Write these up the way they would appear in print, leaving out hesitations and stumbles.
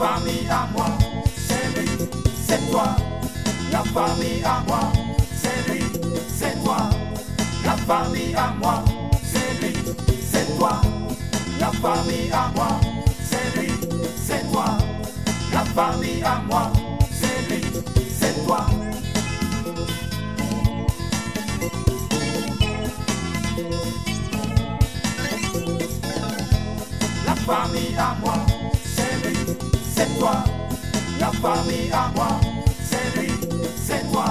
famille à moi, c'est lui, c'est toi. La famille à moi, c'est lui, c'est toi. La famille à moi, c'est lui, c'est toi. La famille à moi, c'est lui, c'est toi. La famille à moi, c'est lui, c'est toi. La famille à moi, c'est lui, c'est toi. La famille à moi, c'est lui, c'est toi.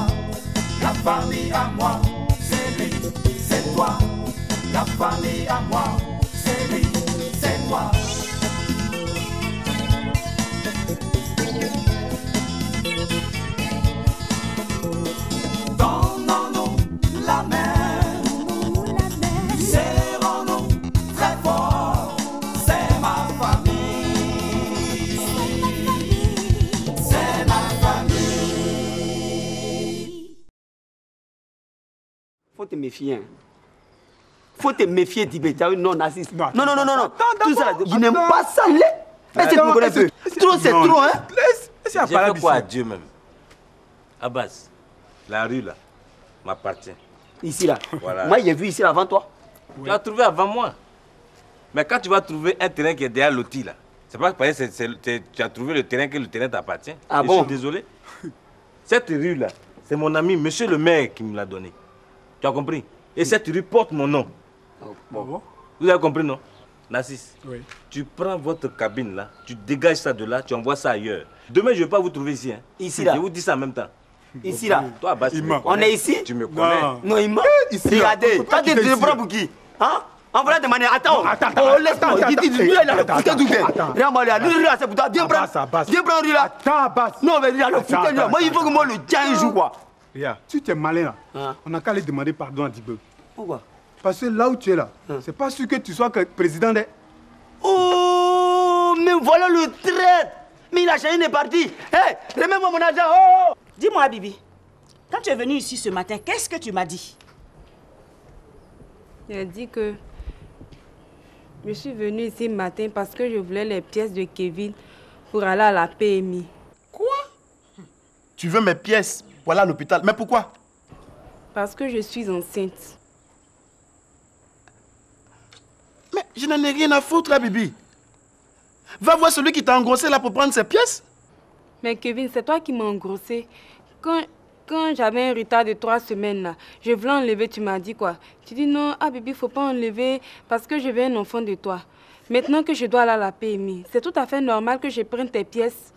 La famille à moi, c'est lui, c'est toi. La famille à moi, c'est lui, c'est toi. Donnons-nous la main, serrons-nous très fort. C'est ma famille, c'est ma famille. Faut te méfier. Hein. Faut te méfier, Tibétain, non naziste. Non. Tout ça, je n'aime pas ça. Laisse-moi te connaître un peu. Trop, c'est trop, hein. J'ai fait quoi à Dieu même? Abbas, la rue là m'appartient. Ici là. Voilà. Moi, j'ai vu ici avant toi. Tu as trouvé avant moi. Mais quand tu vas trouver un terrain qui est derrière loti là, c'est pas parce que tu as trouvé le terrain que le terrain t'appartient. Ah je bon? suis désolé. Cette rue là, c'est mon ami, monsieur le maire, qui me l'a donné. Tu as compris? Et cette rue porte mon nom. Bon. Vous avez compris, non? Narcisse, oui. Tu prends votre cabine là, tu dégages ça de là, tu envoies ça ailleurs. Demain, je ne vais pas vous trouver ici. Hein. Ici là. Je vous dis ça en même temps. Ici là. Toi, Abbas, tu me connais. On est ici? Tu me connais. Non, il ment. Regardez, toi, tu te prends pour qui? Hein? En vrai, de manière. Attends, laisse-moi. Regarde-moi là, lui là, c'est pour toi. Viens prendre lui là. Attends, Abbas. Non, mais regarde, le putain là. Moi, il faut que moi le tienne un jour, quoi. Regarde, si tu es malin là, Hein? on n'a qu'à aller demander pardon à Dibé. Pourquoi? Parce que là où tu es là, c'est pas sûr que tu sois président des... Oh, mais voilà le traître. Mais il a changé, il est parti. Hé, remets-moi mon argent. Oh! Dis-moi, Bibi, quand tu es venu ici ce matin, qu'est-ce que tu m'as dit? J'ai dit que je suis venue ici ce matin parce que je voulais les pièces de Kevin pour aller à la PMI. Quoi? Tu veux mes pièces pour aller à l'hôpital? Mais pourquoi? Parce que je suis enceinte. Mais je n'en ai rien à foutre là, Bibi. Va voir celui qui t'a engrossé là pour prendre ses pièces. Mais Kevin, c'est toi qui m'as engrossé. Quand j'avais un retard de 3 semaines, là, je voulais enlever, tu m'as dit quoi? Tu dis non, ah Bibi, il ne faut pas enlever parce que je veux un enfant de toi. Maintenant que je dois aller à la PMI, c'est tout à fait normal que je prenne tes pièces.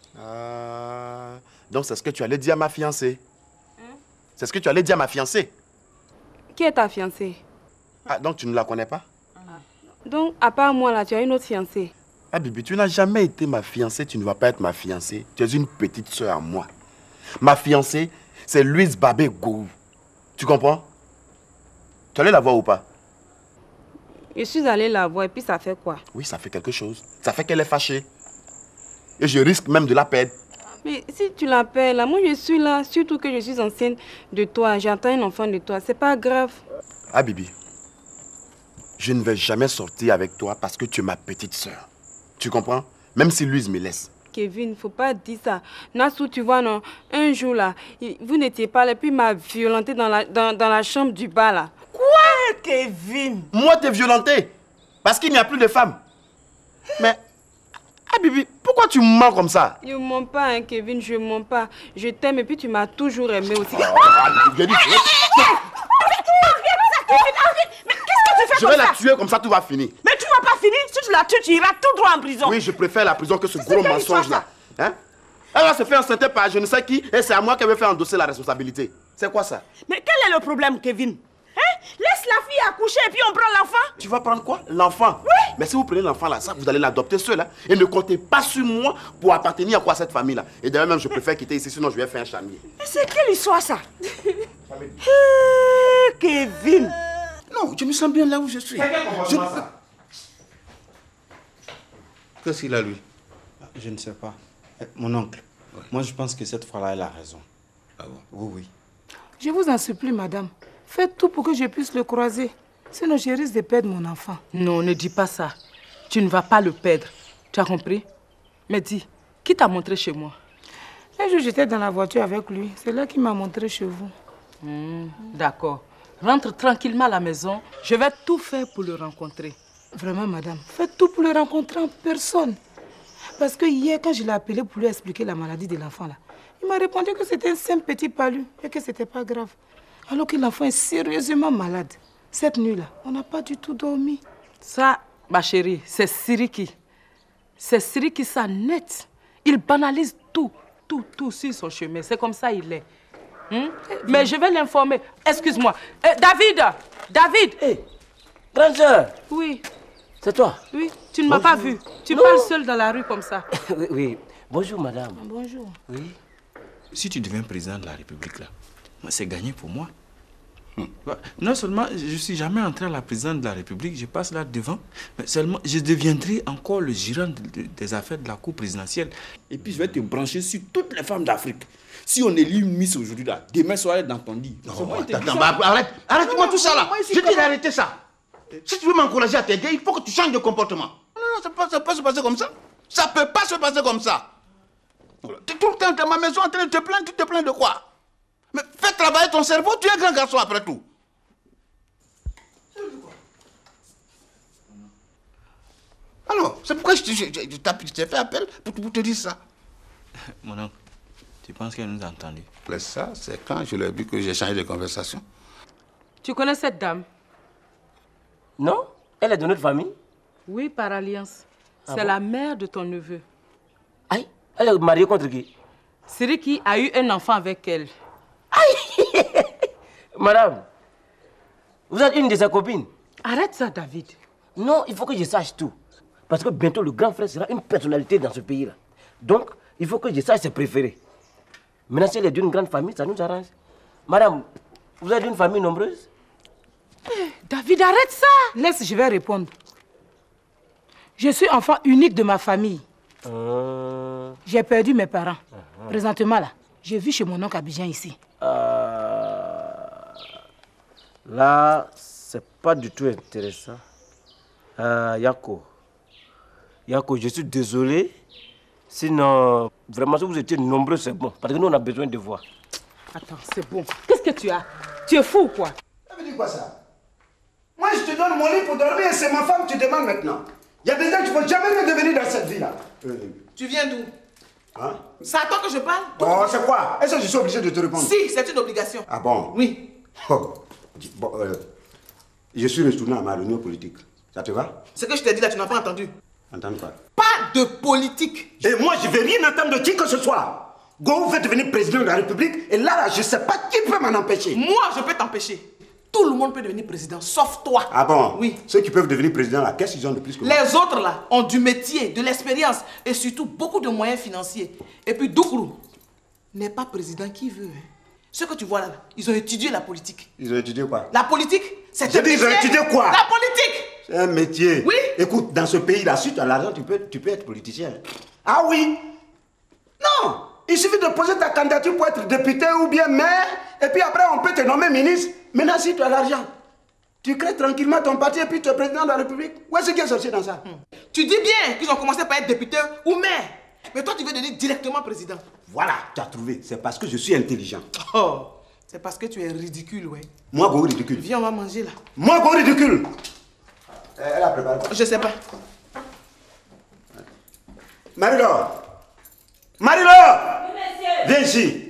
Donc c'est ce que tu allais dire à ma fiancée. Hein? C'est ce que tu allais dire à ma fiancée. Qui est ta fiancée? Ah, donc tu ne la connais pas? Donc, à part moi, là, tu as une autre fiancée? Ah, Bibi, tu n'as jamais été ma fiancée, tu ne vas pas être ma fiancée. Tu es une petite soeur à moi. Ma fiancée, c'est Louise Babé Gou. Tu comprends? Tu allais la voir ou pas? Je suis allée la voir et puis ça fait quoi? Oui, ça fait quelque chose. Ça fait qu'elle est fâchée. Et je risque même de la perdre. Mais si tu l'appelles, là, moi je suis là, surtout que je suis enceinte de toi, j'attends un enfant de toi, c'est pas grave. Ah, Bibi, je ne vais jamais sortir avec toi parce que tu es ma petite soeur. Tu comprends? Même si Louise me laisse. Kevin, faut pas dire ça. Nassou, tu vois, non, un jour là, vous n'étiez pas là, puis il m'a violenté dans la chambre du bas là. Quoi, Kevin? Moi, t'es violenté parce qu'il n'y a plus de femmes. Mais, ah Bibi, pourquoi tu mens comme ça? Je ne mens pas, hein, Kevin, je ne mens pas. Je t'aime et puis tu m'as toujours aimé aussi. Je vais la tuer comme ça, tout va finir. Mais tu ne vas pas finir. Si tu la tues, tu iras tout droit en prison. Oui, je préfère la prison que ce gros mensonge là. Hein? Elle va se faire enceinte par je ne sais qui et c'est à moi qu'elle veut faire endosser la responsabilité. C'est quoi ça? Mais quel est le problème, Kevin? Hein? Laisse la fille accoucher et puis on prend l'enfant. Tu vas prendre quoi? L'enfant? Oui. Mais si vous prenez l'enfant là, ça, vous allez l'adopter seul. Hein? Et ne comptez pas sur moi pour appartenir à quoi cette famille là. Et d'ailleurs même, je préfère quitter ici, sinon je vais faire un charnier. Mais c'est quelle histoire ça? Kevin. Non, je me sens bien là où je suis. Qu'est-ce qu'il a, lui? Je ne sais pas. Mon oncle, moi je pense que cette fois-là, elle a raison. Ah bon? Oui, oui. Je vous en supplie, madame. Faites tout pour que je puisse le croiser. Sinon, je risque de perdre mon enfant. Non, ne dis pas ça. Tu ne vas pas le perdre. Tu as compris? Mais dis, Qui t'a montré chez moi? Un jour, j'étais dans la voiture avec lui. C'est là qu'il m'a montré chez vous. D'accord. Rentre tranquillement à la maison. Je vais tout faire pour le rencontrer. Vraiment, madame, faites tout pour le rencontrer en personne. Parce que hier, quand je l'ai appelé pour lui expliquer la maladie de l'enfant, là, il m'a répondu que c'était un simple petit palu et que c'était pas grave. Alors que l'enfant est sérieusement malade. Cette nuit-là, on n'a pas du tout dormi. Ça, ma chérie, c'est Siriki. C'est Siriki, ça net. Il banalise tout sur son chemin. C'est comme ça il est. Mais je vais l'informer. Excuse-moi. David! Hé, grande sœur. Oui. C'est toi? Oui, tu ne m'as pas vu. Tu parles seul dans la rue comme ça. Oui. Bonjour, madame. Bonjour. Oui. Si tu deviens président de la République, là, c'est gagné pour moi. Non seulement je ne suis jamais entré à la présidence de la République, je passe là devant, mais seulement je deviendrai encore le gérant des affaires de la cour présidentielle. Et puis je vais te brancher sur toutes les femmes d'Afrique. Si on élit une Miss aujourd'hui, là, demain soir, elle est dans ton lit. Arrête-moi tout ça là. Je t'ai arrêté ça. Si tu veux m'encourager à t'aider, il faut que tu changes de comportement. Non, ça ne peut pas se passer comme ça. Ça ne peut pas se passer comme ça. Tu es tout le temps dans ma maison en train de te plaindre, tu te plains de quoi? Mais fais travailler ton cerveau, tu es grand garçon après tout. Alors, c'est pourquoi je t'ai fait appel pour te dire ça. Mon oncle, tu penses qu'elle nous a entendus? Ça, c'est quand je l'ai vu que j'ai changé de conversation. Tu connais cette dame? Non? Elle est de notre famille? Oui, par alliance. C'est la mère de ton neveu. Aïe, elle est mariée contre qui? Siriki a eu un enfant avec elle. Aïe! Madame, vous êtes une de ses copines? Arrête ça, David. Non, il faut que je sache tout. Parce que bientôt, le grand frère sera une personnalité dans ce pays-là. Donc, il faut que je sache ses préférés. Maintenant, si elle est d'une grande famille, ça nous arrange. Madame, vous êtes d'une famille nombreuse? David, arrête ça! Laisse, je vais répondre. Je suis enfant unique de ma famille. J'ai perdu mes parents. Présentement, là, je vis chez mon oncle Abidjan ici. Là, c'est pas du tout intéressant. Yako, je suis désolé. Sinon, vraiment, si vous étiez nombreux, c'est bon. Parce que nous, on a besoin de voir. Attends, c'est bon. Qu'est-ce que tu as? Tu es fou ou quoi? Ça veut dire quoi ça? Moi, je te donne mon lit pour dormir et c'est ma femme que tu demandes maintenant. Il y a des gens qui ne vont jamais me devenir dans cette vie-là. Tu viens d'où? Hein? C'est à toi que je parle? Oh, c'est quoi? Est-ce que je suis obligé de te répondre? Si, c'est une obligation. Ah bon? Oui. Oh. Bon, je suis retourné à ma réunion politique. Ça te va? Ce que je t'ai dit là, tu n'as pas entendu. Entendre quoi? Pas de politique. Et moi, je ne vais rien entendre de qui que ce soit. Go veut devenir président de la République et là, je ne sais pas qui peut m'en empêcher. Moi, je peux t'empêcher. Tout le monde peut devenir président, sauf toi. Ah bon? Oui. Ceux qui peuvent devenir président là, qu'est-ce qu'ils ont de plus que moi? Les autres là ont du métier, de l'expérience et surtout beaucoup de moyens financiers. Et puis Doukourou n'est pas président qui veut. Ce que tu vois là, ils ont étudié la politique. Ils ont étudié quoi? La politique, c'est un métier. Ils ont étudié quoi? La politique. C'est un métier. Oui. Écoute, dans ce pays-là, si tu as l'argent, tu peux être politicien. Ah oui? Non. Il suffit de poser ta candidature pour être député ou bien maire, et puis après on peut te nommer ministre. Maintenant, si tu as l'argent, tu crées tranquillement ton parti et puis tu es président de la République. Où est-ce qu'il y a sorti dans ça? Tu dis bien qu'ils ont commencé par être député ou maire. Mais toi, tu veux devenir directement président. Voilà, tu as trouvé. C'est parce que je suis intelligent. Oh, c'est parce que tu es ridicule, ouais. Moi, go ridicule. Viens, on va manger là. Moi, go ridicule. Elle a préparé. Je sais pas. Marie-Laure. Marie-Laure. Oui, monsieur. Viens ici.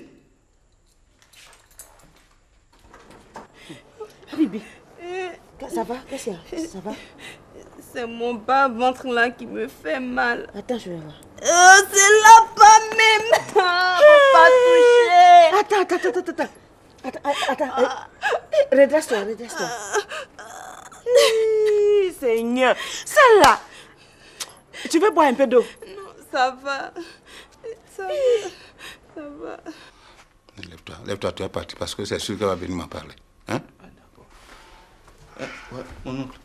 Bibi. Ça va? Qu'est-ce qu'il y a? Ça va? C'est mon bas-ventre là qui me fait mal. Attends, je vais voir. C'est là-bas même. Faut pas toucher. Attends. Redresse-toi. Seigneur. Celle-là. Tu veux boire un peu d'eau? Non, ça va. Ça va. Lève-toi, tu es parti parce que c'est sûr qu'elle va venir m'en parler. Hein? Ouais, mon oncle.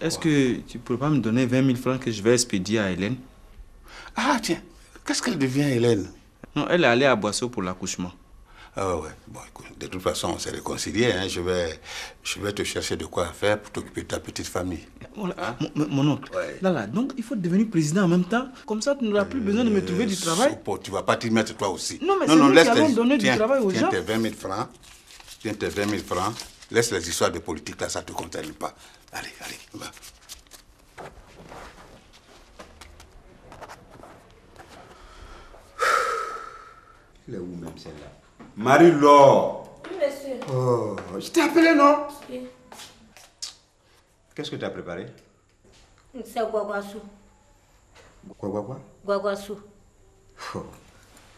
Est-ce que tu ne pourrais pas me donner 20 000 francs que je vais expédier à Hélène? Ah tiens, qu'est-ce qu'elle devient Hélène? Non, elle est allée à Boisseau pour l'accouchement. Ah ouais. Bon, écoute, de toute façon, on s'est réconciliés. Hein. Je vais te chercher de quoi faire pour t'occuper de ta petite famille. Voilà. Hein? Mon oncle, là, donc il faut devenir président en même temps. Comme ça, tu n'auras plus besoin de me trouver du travail. Sopo, tu ne vas pas t'y mettre toi aussi. Non, mais c'est nous qui allons donner du travail aux gens. Tiens tes 20 000 francs. Tiens tes 20 000 francs. Laisse les histoires de politique là, ça ne te concerne pas. Allez, allez, va. Elle est où même celle-là? Marie-Laure! Oui, monsieur. Oh, je t'ai appelé, non? Oui. Qu'est-ce que tu as préparé? C'est guaguassou. Quoi? Guaguassou. Oh.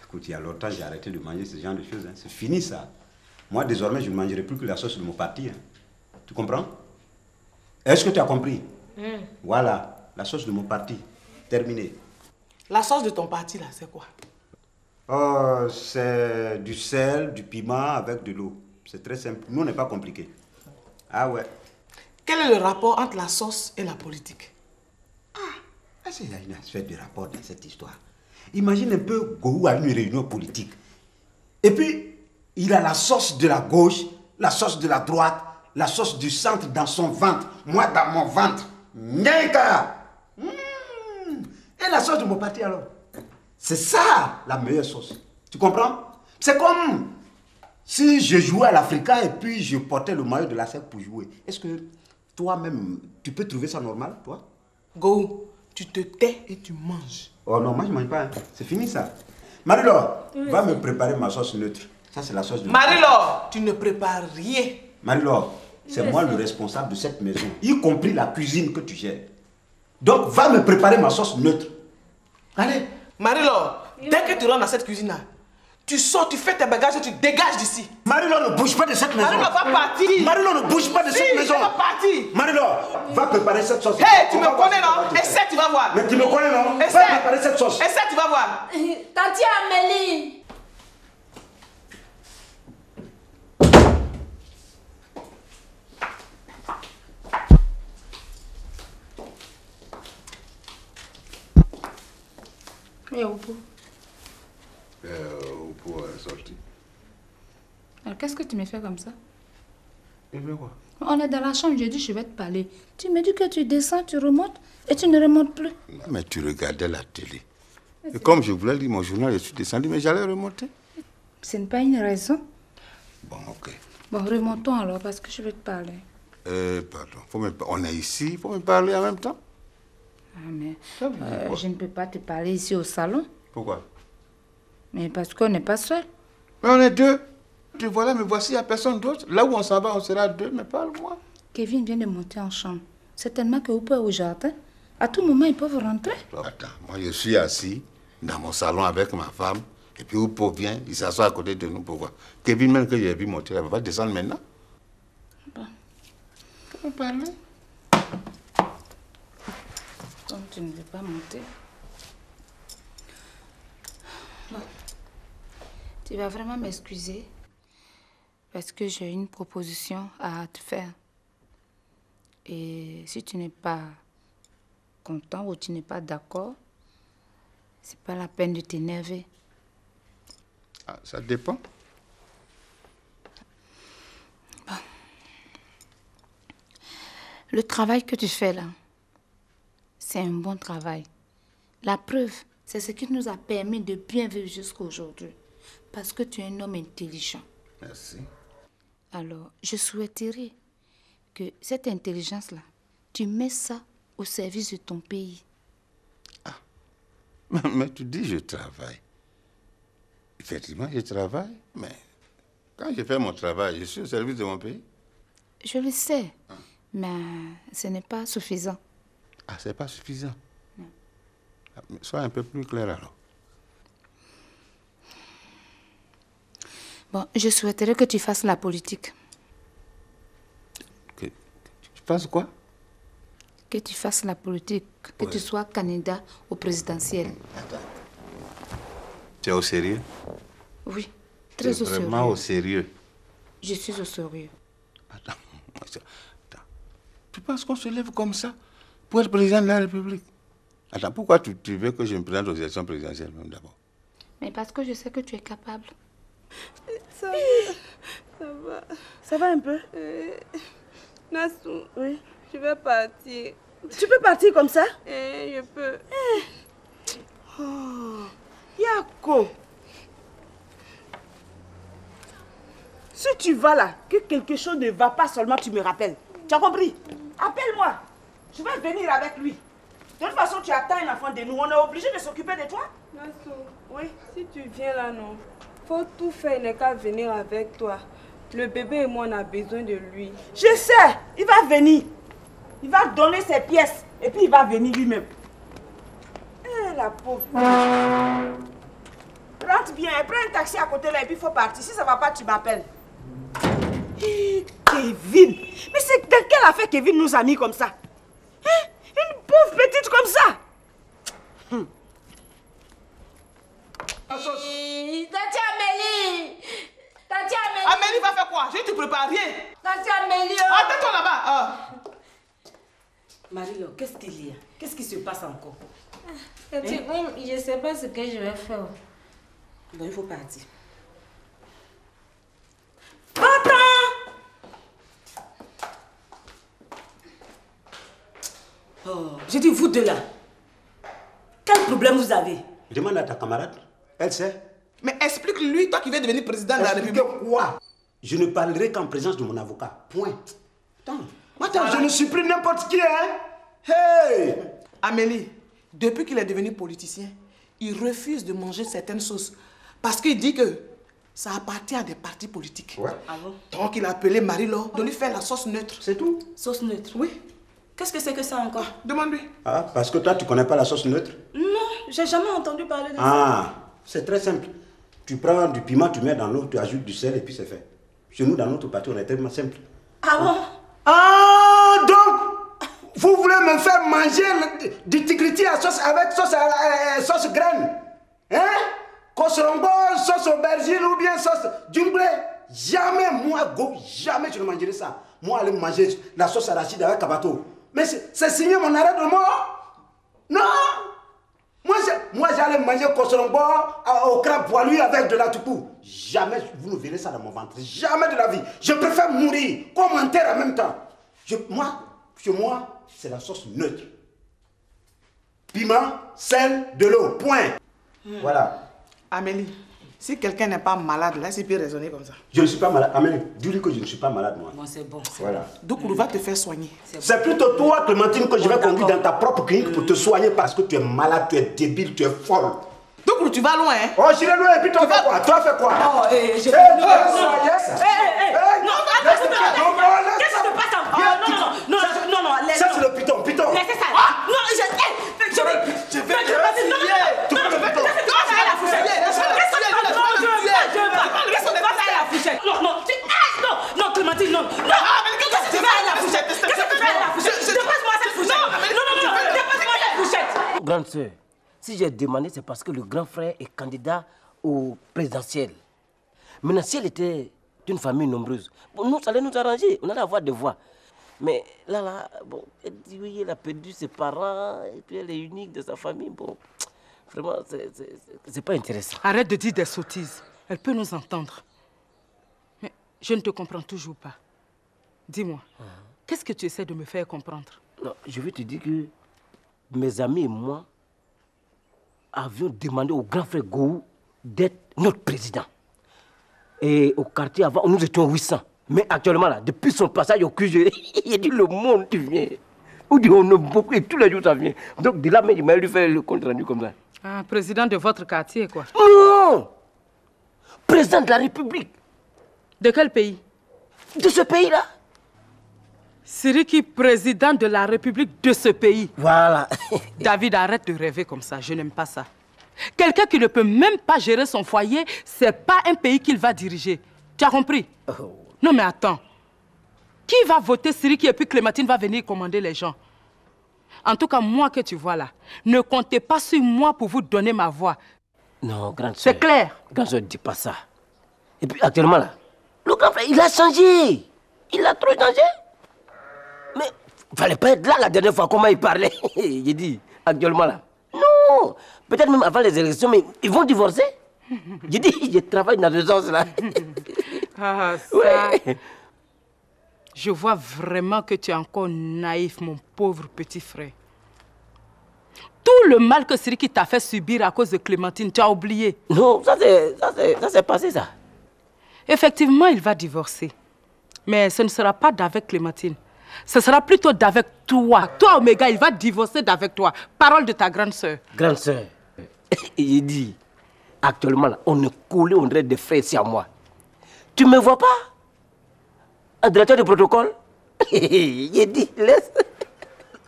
Écoute, il y a longtemps, j'ai arrêté de manger ce genre de choses. Hein. C'est fini, ça. Moi, désormais, je ne mangerai plus que la sauce de mon parti. Hein. Tu comprends? Est-ce que tu as compris? Voilà, la sauce de mon parti. Terminé. La sauce de ton parti, là, c'est quoi? Oh, c'est du sel, du piment avec de l'eau. C'est très simple. Nous, on n'est pas compliqué. Ah ouais. Quel est le rapport entre la sauce et la politique? Est-ce qu'il y a une espèce de rapport dans cette histoire? Imagine un peu Gowou à une réunion politique. Et puis, il a la sauce de la gauche, la sauce de la droite, la sauce du centre dans son ventre, moi dans mon ventre. Nyenka! Et la sauce de mon parti alors? C'est ça la meilleure sauce. Tu comprends? C'est comme si je jouais à l'Africa et puis je portais le maillot de la SEC pour jouer. Est-ce que toi-même, tu peux trouver ça normal, toi? Go, tu te tais et tu manges. Oh non, moi je ne mange pas. Hein. C'est fini ça. Marie-Laure, va me préparer ma sauce neutre. Ça, c'est la sauce de... Marie-Laure, tu ne prépares rien. Marie-Laure, c'est moi le responsable de cette maison, y compris la cuisine que tu gères. Donc, va me préparer ma sauce neutre. Allez. Marie-Laure, dès que tu rentres dans cette cuisine-là, tu sors, tu fais tes bagages et tu dégages d'ici. Marie-Laure, ne bouge pas de cette maison. Marie-Laure, va partir. Marie-Laure, ne bouge pas de cette maison. Va partir. Marie-Laure, va préparer cette sauce. Hé, tu me connais, non? Essaie, tu vas voir. Mais tu me connais, non? Essaie. Va préparer cette sauce. Essaie, tu vas voir. Tanti Amélie. Et Opo. Opo est sorti. Alors qu'est-ce que tu me fais comme ça? Et bien quoi? On est dans la chambre, je dis je vais te parler. Tu me dis que tu descends, tu remontes et tu ne remontes plus. Mais tu regardais la télé. Et comme je voulais lire mon journal, je suis descendu, mais j'allais remonter. Ce n'est pas une raison. Bon, ok. Bon, remontons alors parce que je vais te parler. Pardon. On est ici, il faut me parler en même temps. Ah, mais je ne peux pas te parler ici au salon. Pourquoi? Mais parce qu'on n'est pas seul. Mais on est deux. Tu vois là, me voici, il n'y a personne d'autre. Là où on s'en va, on sera deux, mais parle-moi. Kevin vient de monter en chambre. Certainement que Opo est au jardin. À tout moment, ils peuvent rentrer. Attends, moi je suis assis dans mon salon avec ma femme. Et puis Opo vient, il s'assoit à côté de nous pour voir. Kevin, même que j'ai vu monter, elle va pas descendre maintenant. Bon. Tu peux parler? Donc tu ne veux pas monter. Bon. Tu vas vraiment m'excuser parce que j'ai une proposition à te faire. Et si tu n'es pas content ou tu n'es pas d'accord, c'est pas la peine de t'énerver. Ah, ça dépend. Bon. Le travail que tu fais là, c'est un bon travail. La preuve, c'est ce qui nous a permis de bien vivre jusqu'à aujourd'hui. Parce que tu es un homme intelligent. Merci. Alors, je souhaiterais que cette intelligence-là, tu mets ça au service de ton pays. Ah, mais tu dis je travaille. Effectivement, je travaille, mais quand je fais mon travail, je suis au service de mon pays. Je le sais, mais ce n'est pas suffisant. Ah, c'est pas suffisant. Non. Ah, mais sois un peu plus clair alors. Bon, je souhaiterais que tu fasses la politique. Que tu fasses quoi? Que tu fasses la politique, que tu sois candidat au présidentiel. Attends. Tu es au sérieux? Oui, très au sérieux. Vraiment au sérieux? Je suis au sérieux. Attends. Tu penses qu'on se lève comme ça pour être président de la République? Attends, pourquoi tu veux que je me présente aux élections présidentielles même d'abord? Mais parce que je sais que tu es capable. Ça va. Ça va. Ça va un peu? Nassou, oui. Je vais partir. Tu peux partir comme ça? Je peux. Oh, Yako. Si tu vas là, que quelque chose ne va pas, seulement tu me rappelles. Tu as compris? Appelle-moi. Je vais venir avec lui. De toute façon, tu attends un enfant de nous. On est obligé de s'occuper de toi. Nassou, oui. Si tu viens là, non. Faut tout faire, il n'est qu'à venir avec toi. Le bébé et moi, on a besoin de lui. Je sais, il va venir. Il va donner ses pièces et puis il va venir lui-même. Eh, la pauvre. Rentre bien, prends un taxi à côté là et puis il faut partir. Si ça ne va pas, tu m'appelles. Kevin. Mais c'est de quelle affaire Kevin nous a mis comme ça? Hein? Une pauvre petite comme ça. Tati Amélie! Tati Amélie! Amélie va faire quoi? Je te prépare rien. Tati Amélie! Attends-toi là-bas. Marie-Laure, qu'est-ce qu'il y a? Qu'est-ce qui se passe encore? Tati, je ne sais pas ce que je vais faire. Bon, il faut partir. Attends! Oh, j'ai dit vous deux là. Quel problème vous avez? Demande à ta camarade. Elle sait. Mais explique-lui, toi qui viens devenir président de la République. Quoi? Je ne parlerai qu'en présence de mon avocat. Point. Attends, je ne suis plus n'importe qui, hein? Hey! Amélie, depuis qu'il est devenu politicien, il refuse de manger certaines sauces. Parce qu'il dit que ça appartient à des partis politiques. Ouais. Ah bon? Donc il a appelé Marie-Laure de lui faire la sauce neutre. C'est tout? Sauce neutre? Oui. Qu'est-ce que c'est que ça encore? Demande-lui. Ah, parce que toi, tu connais pas la sauce neutre? Non, j'ai jamais entendu parler de ça. Ah, c'est très simple. Tu prends du piment, tu mets dans l'eau, tu ajoutes du sel et puis c'est fait. Chez nous, dans notre partie, on est tellement simple. Ah bon? Ah, donc, vous voulez me faire manger du tigriti à sauce avec sauce graine? Hein? Kosrongo, sauce aubergine ou bien sauce djumblé? Jamais, moi, go, jamais je ne mangerai ça. Moi, aller manger la sauce arachide avec kabato. Mais c'est signé mon arrêt de mort? Non! Moi, j'allais manger kosrongo au crabe poilu avec de la toupou. Jamais vous ne verrez ça dans mon ventre. Jamais de la vie. Je préfère mourir, commenter en même temps. Chez moi, c'est la sauce neutre. Piment, sel, de l'eau, point. Voilà. Amélie, si quelqu'un n'est pas malade, là, c'est peut raisonner comme ça. Je ne suis pas malade. Amélie, dis-lui que je ne suis pas malade, moi. Bon, c'est bon. Voilà. Doukourou va te faire soigner. C'est plutôt toi, Clémentine, que je vais conduire dans ta propre clinique pour te soigner parce que tu es malade, tu es débile, tu es folle. Doukourou, tu vas loin, hein? Oh, j'irai loin et puis toi, fais quoi? Toi, fais quoi? Oh, je... Qu'est-ce qui se passe encore? Non, ça c'est le piton. Laissez ça. Non, je vais Non, Clémentine, non. Qu'est-ce que tu fais à la fourchette? Dépasse-moi cette fourchette. Non, dépasse-moi cette fourchette. Grande sœur, si j'ai demandé, c'est parce que le grand frère est candidat au présidentiel. Maintenant, si elle était d'une famille nombreuse, bon, nous, ça allait nous arranger. On allait avoir des voix. Mais là, bon, elle dit oui, elle a perdu ses parents, et puis elle est unique de sa famille. Bon, vraiment, c'est pas intéressant. Arrête de dire des sottises. Elle peut nous entendre. Mais je ne te comprends toujours pas. Dis-moi, qu'est-ce que tu essaies de me faire comprendre? Non, je veux te dire que mes amis et moi avions demandé au grand frère Gou d'être notre président. Et au quartier avant, nous étions 800. Mais actuellement, là, depuis son passage au QG, il a dit le monde qui vient. On dit on a beaucoup et tous les jours ça vient. Donc de là, il m'a lui fait le compte rendu comme ça. Ah, président de votre quartier, quoi? Non! Président de la République. De quel pays? De ce pays-là. Siriki, président de la République de ce pays. Voilà. David, arrête de rêver comme ça, je n'aime pas ça. Quelqu'un qui ne peut même pas gérer son foyer, c'est pas un pays qu'il va diriger. Tu as compris? Oh. Non mais attends. Qui va voter Siriki et puis Clémentine va venir commander les gens? En tout cas, moi que tu vois là, ne comptez pas sur moi pour vous donner ma voix. Non, grande soeur. C'est clair? Grande soeur, ne dis pas ça. Et puis actuellement là, le grand frère, il a changé. Il a trop changé. Mais il fallait pas être là la dernière fois, comment il parlait. J'ai dit, actuellement là. Non, peut-être même avant les élections, mais ils vont divorcer. J'ai dit, je travaille dans le sens là. Ah, ça. Ouais. Je vois vraiment que tu es encore naïf, mon pauvre petit frère. Tout le mal que Siriki t'a fait subir à cause de Clémentine, tu as oublié. Non, ça c'est passé ça. Effectivement, il va divorcer. Mais ce ne sera pas d'avec Clémentine. Ce sera plutôt d'avec toi. Toi, Omega, il va divorcer d'avec toi. Parole de ta grande sœur. Grande sœur, il dit, actuellement, là, on est collé, on dirait des frères ici à moi. Tu me vois pas? Un directeur de protocole? Il dit, laisse.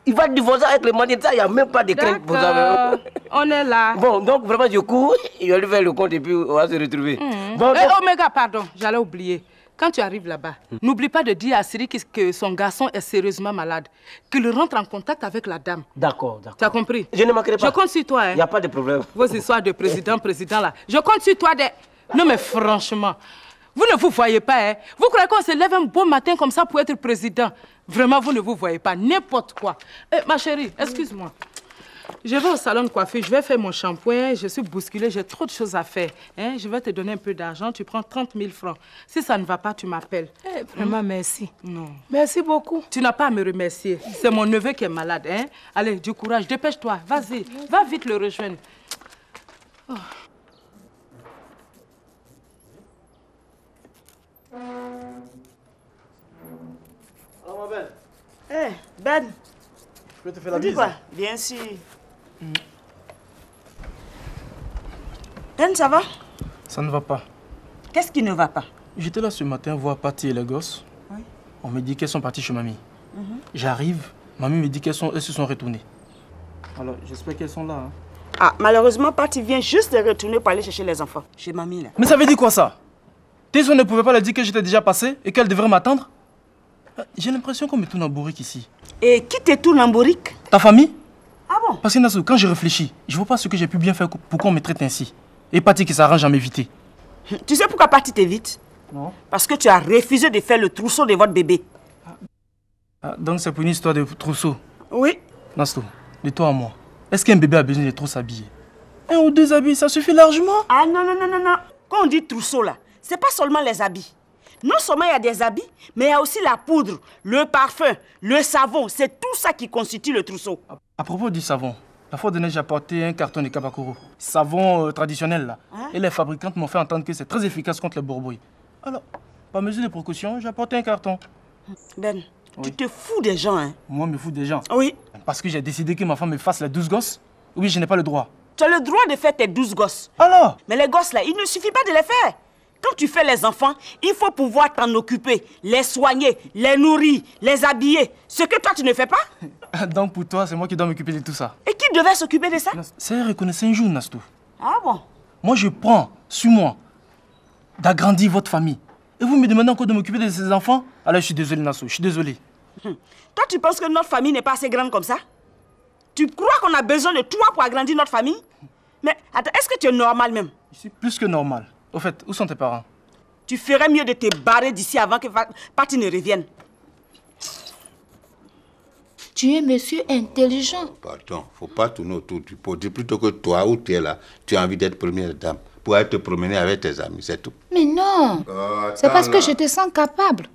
Il va divorcer avec le mandé, ça, il n'y a même pas de crainte pour ça. On est là. Bon, donc vraiment, je cours, je vais lui faire le compte et puis on va se retrouver. Bon, Omega, pardon, j'allais oublier. Quand tu arrives là-bas, n'oublie pas de dire à Siri que son garçon est sérieusement malade, qu'il rentre en contact avec la dame. D'accord, d'accord. Tu as compris? Je ne manquerai pas. Je compte sur toi. Il n'y a pas de problème. Vos histoires de président là. Je compte sur toi. Non mais franchement, vous ne vous voyez pas, hein? Vous croyez qu'on se lève un beau matin comme ça pour être président? Vraiment, vous ne vous voyez pas. N'importe quoi. Ma chérie, excuse-moi. Je vais au salon de coiffure, je vais faire mon shampoing, je suis bousculée, j'ai trop de choses à faire. Hein? Je vais te donner un peu d'argent, tu prends 30 000 francs. Si ça ne va pas, tu m'appelles. Vraiment, merci. Non. Merci beaucoup. Tu n'as pas à me remercier. C'est mon neveu qui est malade. Hein? Allez, du courage, dépêche-toi, vas-y, va vite le rejoindre. Oh. Alors, ma belle. Hé, Ben. Je peux te faire la bise? Bien sûr. Ben, ça va? Ça ne va pas. Qu'est-ce qui ne va pas? J'étais là ce matin voir Patty et les gosses. Oui. On me dit qu'elles sont parties chez mamie. J'arrive, mamie me dit qu'elles se sont retournées. Alors, j'espère qu'elles sont là. Hein. Ah, malheureusement, Patty vient juste de retourner pour aller chercher les enfants. Chez mamie, là. Mais ça veut dire quoi, ça? Tes soeurs ne pouvaient pas leur dire que j'étais déjà passé et qu'elles devraient m'attendre? J'ai l'impression qu'on me tourne en bourrique ici. Et qui te tourne en bourrique? Ta famille? Ah bon? Parce que Nassou, quand je réfléchis, je vois pas ce que j'ai pu bien faire pour qu'on me traite ainsi. Et Patty qui s'arrange à m'éviter. Tu sais pourquoi Patty t'évite? Non. Parce que tu as refusé de faire le trousseau de votre bébé. Ah, donc c'est pour une histoire de trousseau? Oui. Nassou, de toi à moi, est-ce qu'un bébé a besoin de trop s'habiller? Un ou deux habits, ça suffit largement. Ah non, non, non, non, non. Quand on dit trousseau là, c'est pas seulement les habits. Non seulement il y a des habits, mais il y a aussi la poudre, le parfum, le savon. C'est tout ça qui constitue le trousseau. À propos du savon, la fois dernière j'ai apporté un carton de Kabakoro. Savon traditionnel là. Hein? Et les fabricantes m'ont fait entendre que c'est très efficace contre les bourbois. Alors, par mesure de précaution, j'ai apporté un carton. Ben, tu te fous des gens, hein? Moi, me fous des gens. Oui. Parce que j'ai décidé que ma femme me fasse les 12 gosses. Oui, je n'ai pas le droit. Tu as le droit de faire tes 12 gosses. Alors? Mais les gosses là, il ne suffit pas de les faire. Quand tu fais les enfants, il faut pouvoir t'en occuper, les soigner, les nourrir, les habiller. Ce que toi, tu ne fais pas. Donc pour toi, c'est moi qui dois m'occuper de tout ça. Et qui devait s'occuper de ça? C'est reconnaissant un jour, Nastou. Ah bon? Moi, je prends sur moi d'agrandir votre famille. Et vous me demandez encore de m'occuper de ces enfants? Alors, je suis désolé, Nastou, je suis désolé. Toi, tu penses que notre famille n'est pas assez grande comme ça? Tu crois qu'on a besoin de toi pour agrandir notre famille? Mais attends, est-ce que tu es normal même? Je suis plus que normal. Au fait, où sont tes parents? Tu ferais mieux de te barrer d'ici avant que Patty ne revienne. Tu es monsieur intelligent. Pardon, faut pas tourner autour du pot. Dis plutôt que toi, où tu es là, tu as envie d'être première dame pour aller te promener avec tes amis, c'est tout. Mais non, c'est parce que je te sens capable.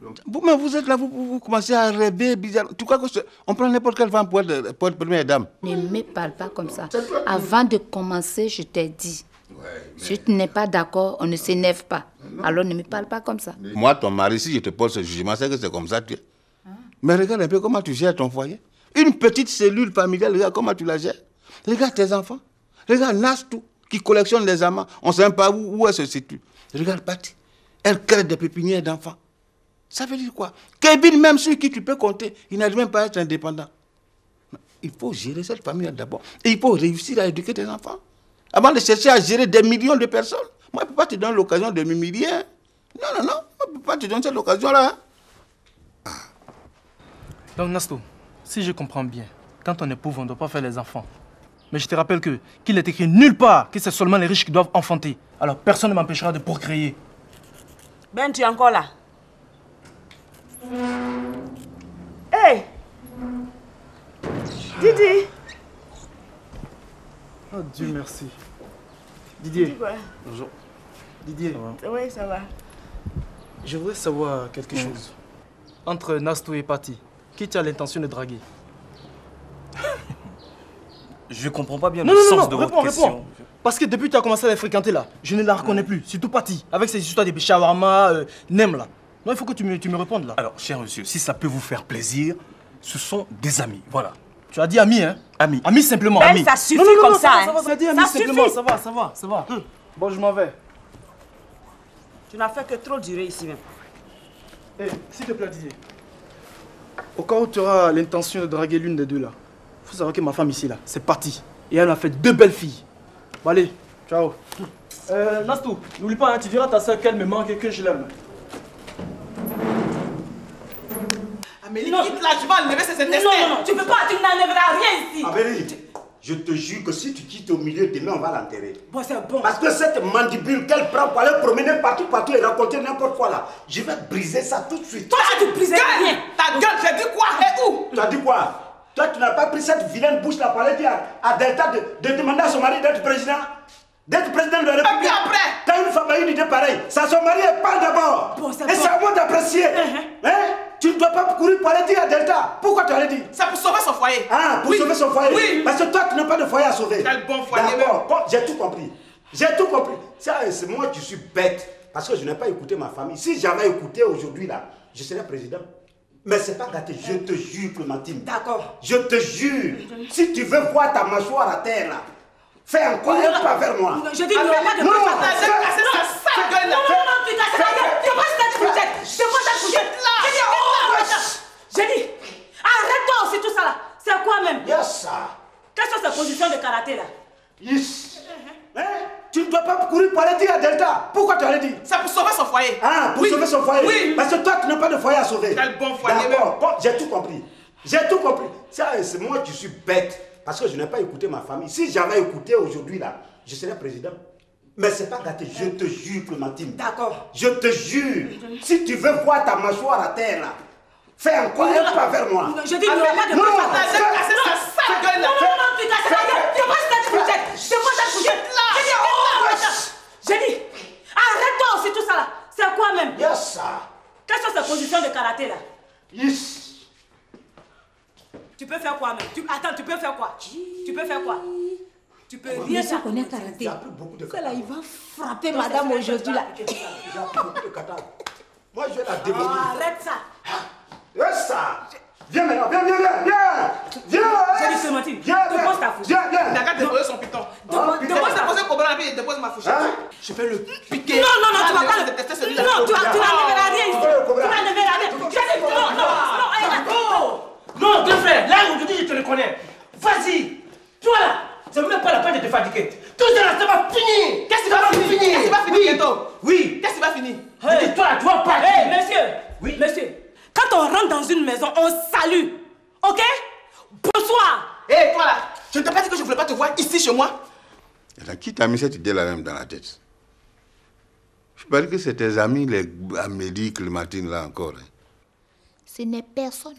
Mais vous êtes là, vous commencez à rêver bizarre. Tu crois qu'on prend n'importe quelle femme pour être première dame? Ne me parle pas comme ça. Avant de commencer, je t'ai dit. Si tu n'es pas d'accord, on ne s'énerve pas. Alors ne me parle pas comme ça. Moi, ton mari, si je te pose ce jugement, c'est que c'est comme ça tu es. Mais regarde un peu comment tu gères ton foyer. Une petite cellule familiale, regarde comment tu la gères. Regarde tes enfants. Regarde Nastou, qui collectionne les amants. On ne sait même pas où elle se situe. Regarde Patty. Elle crée des pépinières d'enfants. Ça veut dire quoi? Kevin, même sur qui tu peux compter, il n'arrive même pas à être indépendant. Il faut gérer cette famille d'abord. Et il faut réussir à éduquer tes enfants. Avant de chercher à gérer des millions de personnes. Moi, je ne peux pas te donner l'occasion de m'humilier. Hein. Non, non, non. Je ne peux pas te donner cette occasion-là. Hein. Donc, Nastou, si je comprends bien, quand on est pauvre, on ne doit pas faire les enfants. Mais je te rappelle qu'il n'est écrit nulle part que c'est seulement les riches qui doivent enfanter. Alors, personne ne m'empêchera de procréer. Ben, tu es encore là? Hé! Didi! Oh, Dieu merci. Didier. Quoi? Bonjour. Didier. Oui, ça va. Je voudrais savoir quelque chose. Entre Nastou et Patty, qui tu as l'intention de draguer? Je comprends pas bien Non, le non, sens non, de réponds, votre question. réponds. Parce que depuis que tu as commencé à les fréquenter là, je ne la reconnais plus. Surtout Patty, avec ses histoires de shawarma, nem là. Non, il faut que tu me répondes là. Alors, cher monsieur, si ça peut vous faire plaisir, ce sont des amis, voilà. Tu as dit ami, hein? Amis. Amis simplement, Ben, amis. ça suffit Non, non, non, comme non, ça, ça hein. va, ça dit ami Ça simplement, suffit. ça va. Bon, je m'en vais. Tu n'as fait que trop durer ici même. Eh, s'il te plaît, Didier. Au cas où tu auras l'intention de draguer l'une des deux là, faut savoir que ma femme ici là, c'est Patty. Et elle m'a fait 2 belles filles. Bon, allez, ciao. Nastou, n'oublie pas, hein, tu diras à ta soeur qu'elle me manque et que je l'aime. Amélie, quitte là, tu vas enlever ces intestins. Non, tu peux pas, tu n'enlèveras rien ici. Amélie, je te jure que si tu quittes au milieu, demain on va l'enterrer. Bon, c'est bon. Parce que cette mandibule qu'elle prend pour aller promener partout et raconter n'importe quoi là, je vais briser ça tout de suite. Toi, tu briseras rien. Ta gueule, j'ai dit quoi? Et où? Tu as dit quoi? Toi, tu n'as pas pris cette vilaine bouche là pour aller dire à Delta de demander à son mari d'être président? D'être président de la République. Et puis après? T'as une femme à une idée pareille. Ça, son mari, elle parle d'abord. Bon, c'est et c'est à moi d'apprécier. Hein? Tu ne dois pas courir pour aller dire à Delta. Pourquoi tu allais dire? C'est pour sauver son foyer. Ah, pour sauver son foyer? Oui. Parce que toi, tu n'as pas de foyer à sauver. Quel bon foyer. D'accord, bon, j'ai tout compris. J'ai tout compris. Ça, c'est moi qui suis bête. Parce que je n'ai pas écouté ma famille. Si j'avais écouté aujourd'hui, là, je serais président. Mais c'est pas gâté, je te jure, Clémentine. D'accord. Je te jure. Si tu veux voir ta mâchoire à terre, là, fais encore un pas vers moi. Je dis, il n'y aura pas de non, Non, tu casses la gueule. Tu passes cette fourchette. Tu passes cette fourchette. J'ai dit, arrête-toi aussi tout ça là. C'est quoi même? Yes, ça. Quelles sont ces positions de karaté là? Yes. Hein? Tu ne dois pas courir pour aller dire à Delta. Pourquoi tu allais dire? C'est pour sauver son foyer. Ah, pour sauver son foyer? Oui. Parce que toi, tu n'as pas de foyer à sauver. Quel bon foyer. D'accord, bon, j'ai tout compris. J'ai tout compris. Ça, c'est moi qui suis bête. Parce que je n'ai pas écouté ma famille. Si j'avais écouté aujourd'hui, là, je serais président. Mais c'est pas gâté, je te jure, Clémentine. D'accord. Je te jure. Si tu veux voir ta mâchoire à terre, là, fais encore un pas vers moi. Je dis, il n'y aura pas de non, tu casses la gueule. Tu passes cette fourchette. Tu passes cette fourchette. J'ai dit, arrête-toi aussi tout ça là. C'est quoi même? Yes, ça. Quelles sont ces positions de karaté là? Yes. Tu peux faire quoi même? Attends, tu peux faire quoi? Tu peux faire quoi? Tu peux rien faire. Connaît karaté. Ça là, il va frapper madame aujourd'hui là. J'ai appris beaucoup de kata. Moi, je vais la démolir. Arrête ça. Yes, ça. Viens maintenant, viens. J'ai dit Clémentine, dépose ta fourchette. Viens. Il a qu'à déposer son piton. Dépose le cobra et dépose ma fourchette. Je vais le piquer. Non, tu vas pas le détester celui-là. Non, tu n'enlèveras rien ici. Tu n'enlèveras rien. J'ai dit Non, grand frère, là aujourd'hui je te reconnais. Vas-y, toi là, c'est même pas la peine de te fatiguer. Tout ça, ça va finir. Qu'est-ce qui va finir? Qu'est-ce qui va finir bientôt? Oui. Qu'est-ce qui va finir? Je dis toi là, tu vas partir. Hé, monsieur. Oui. Monsieur, quand on rentre dans une maison, on salue. Ok? Bonsoir. Hé, toi là, je ne t'ai pas dit que je ne voulais pas te voir ici chez moi. Qui t'a mis cette idée-là même dans la tête? Je parie que c'est tes amis, les Amélie, Clémentine là encore. Hein. Ce n'est personne.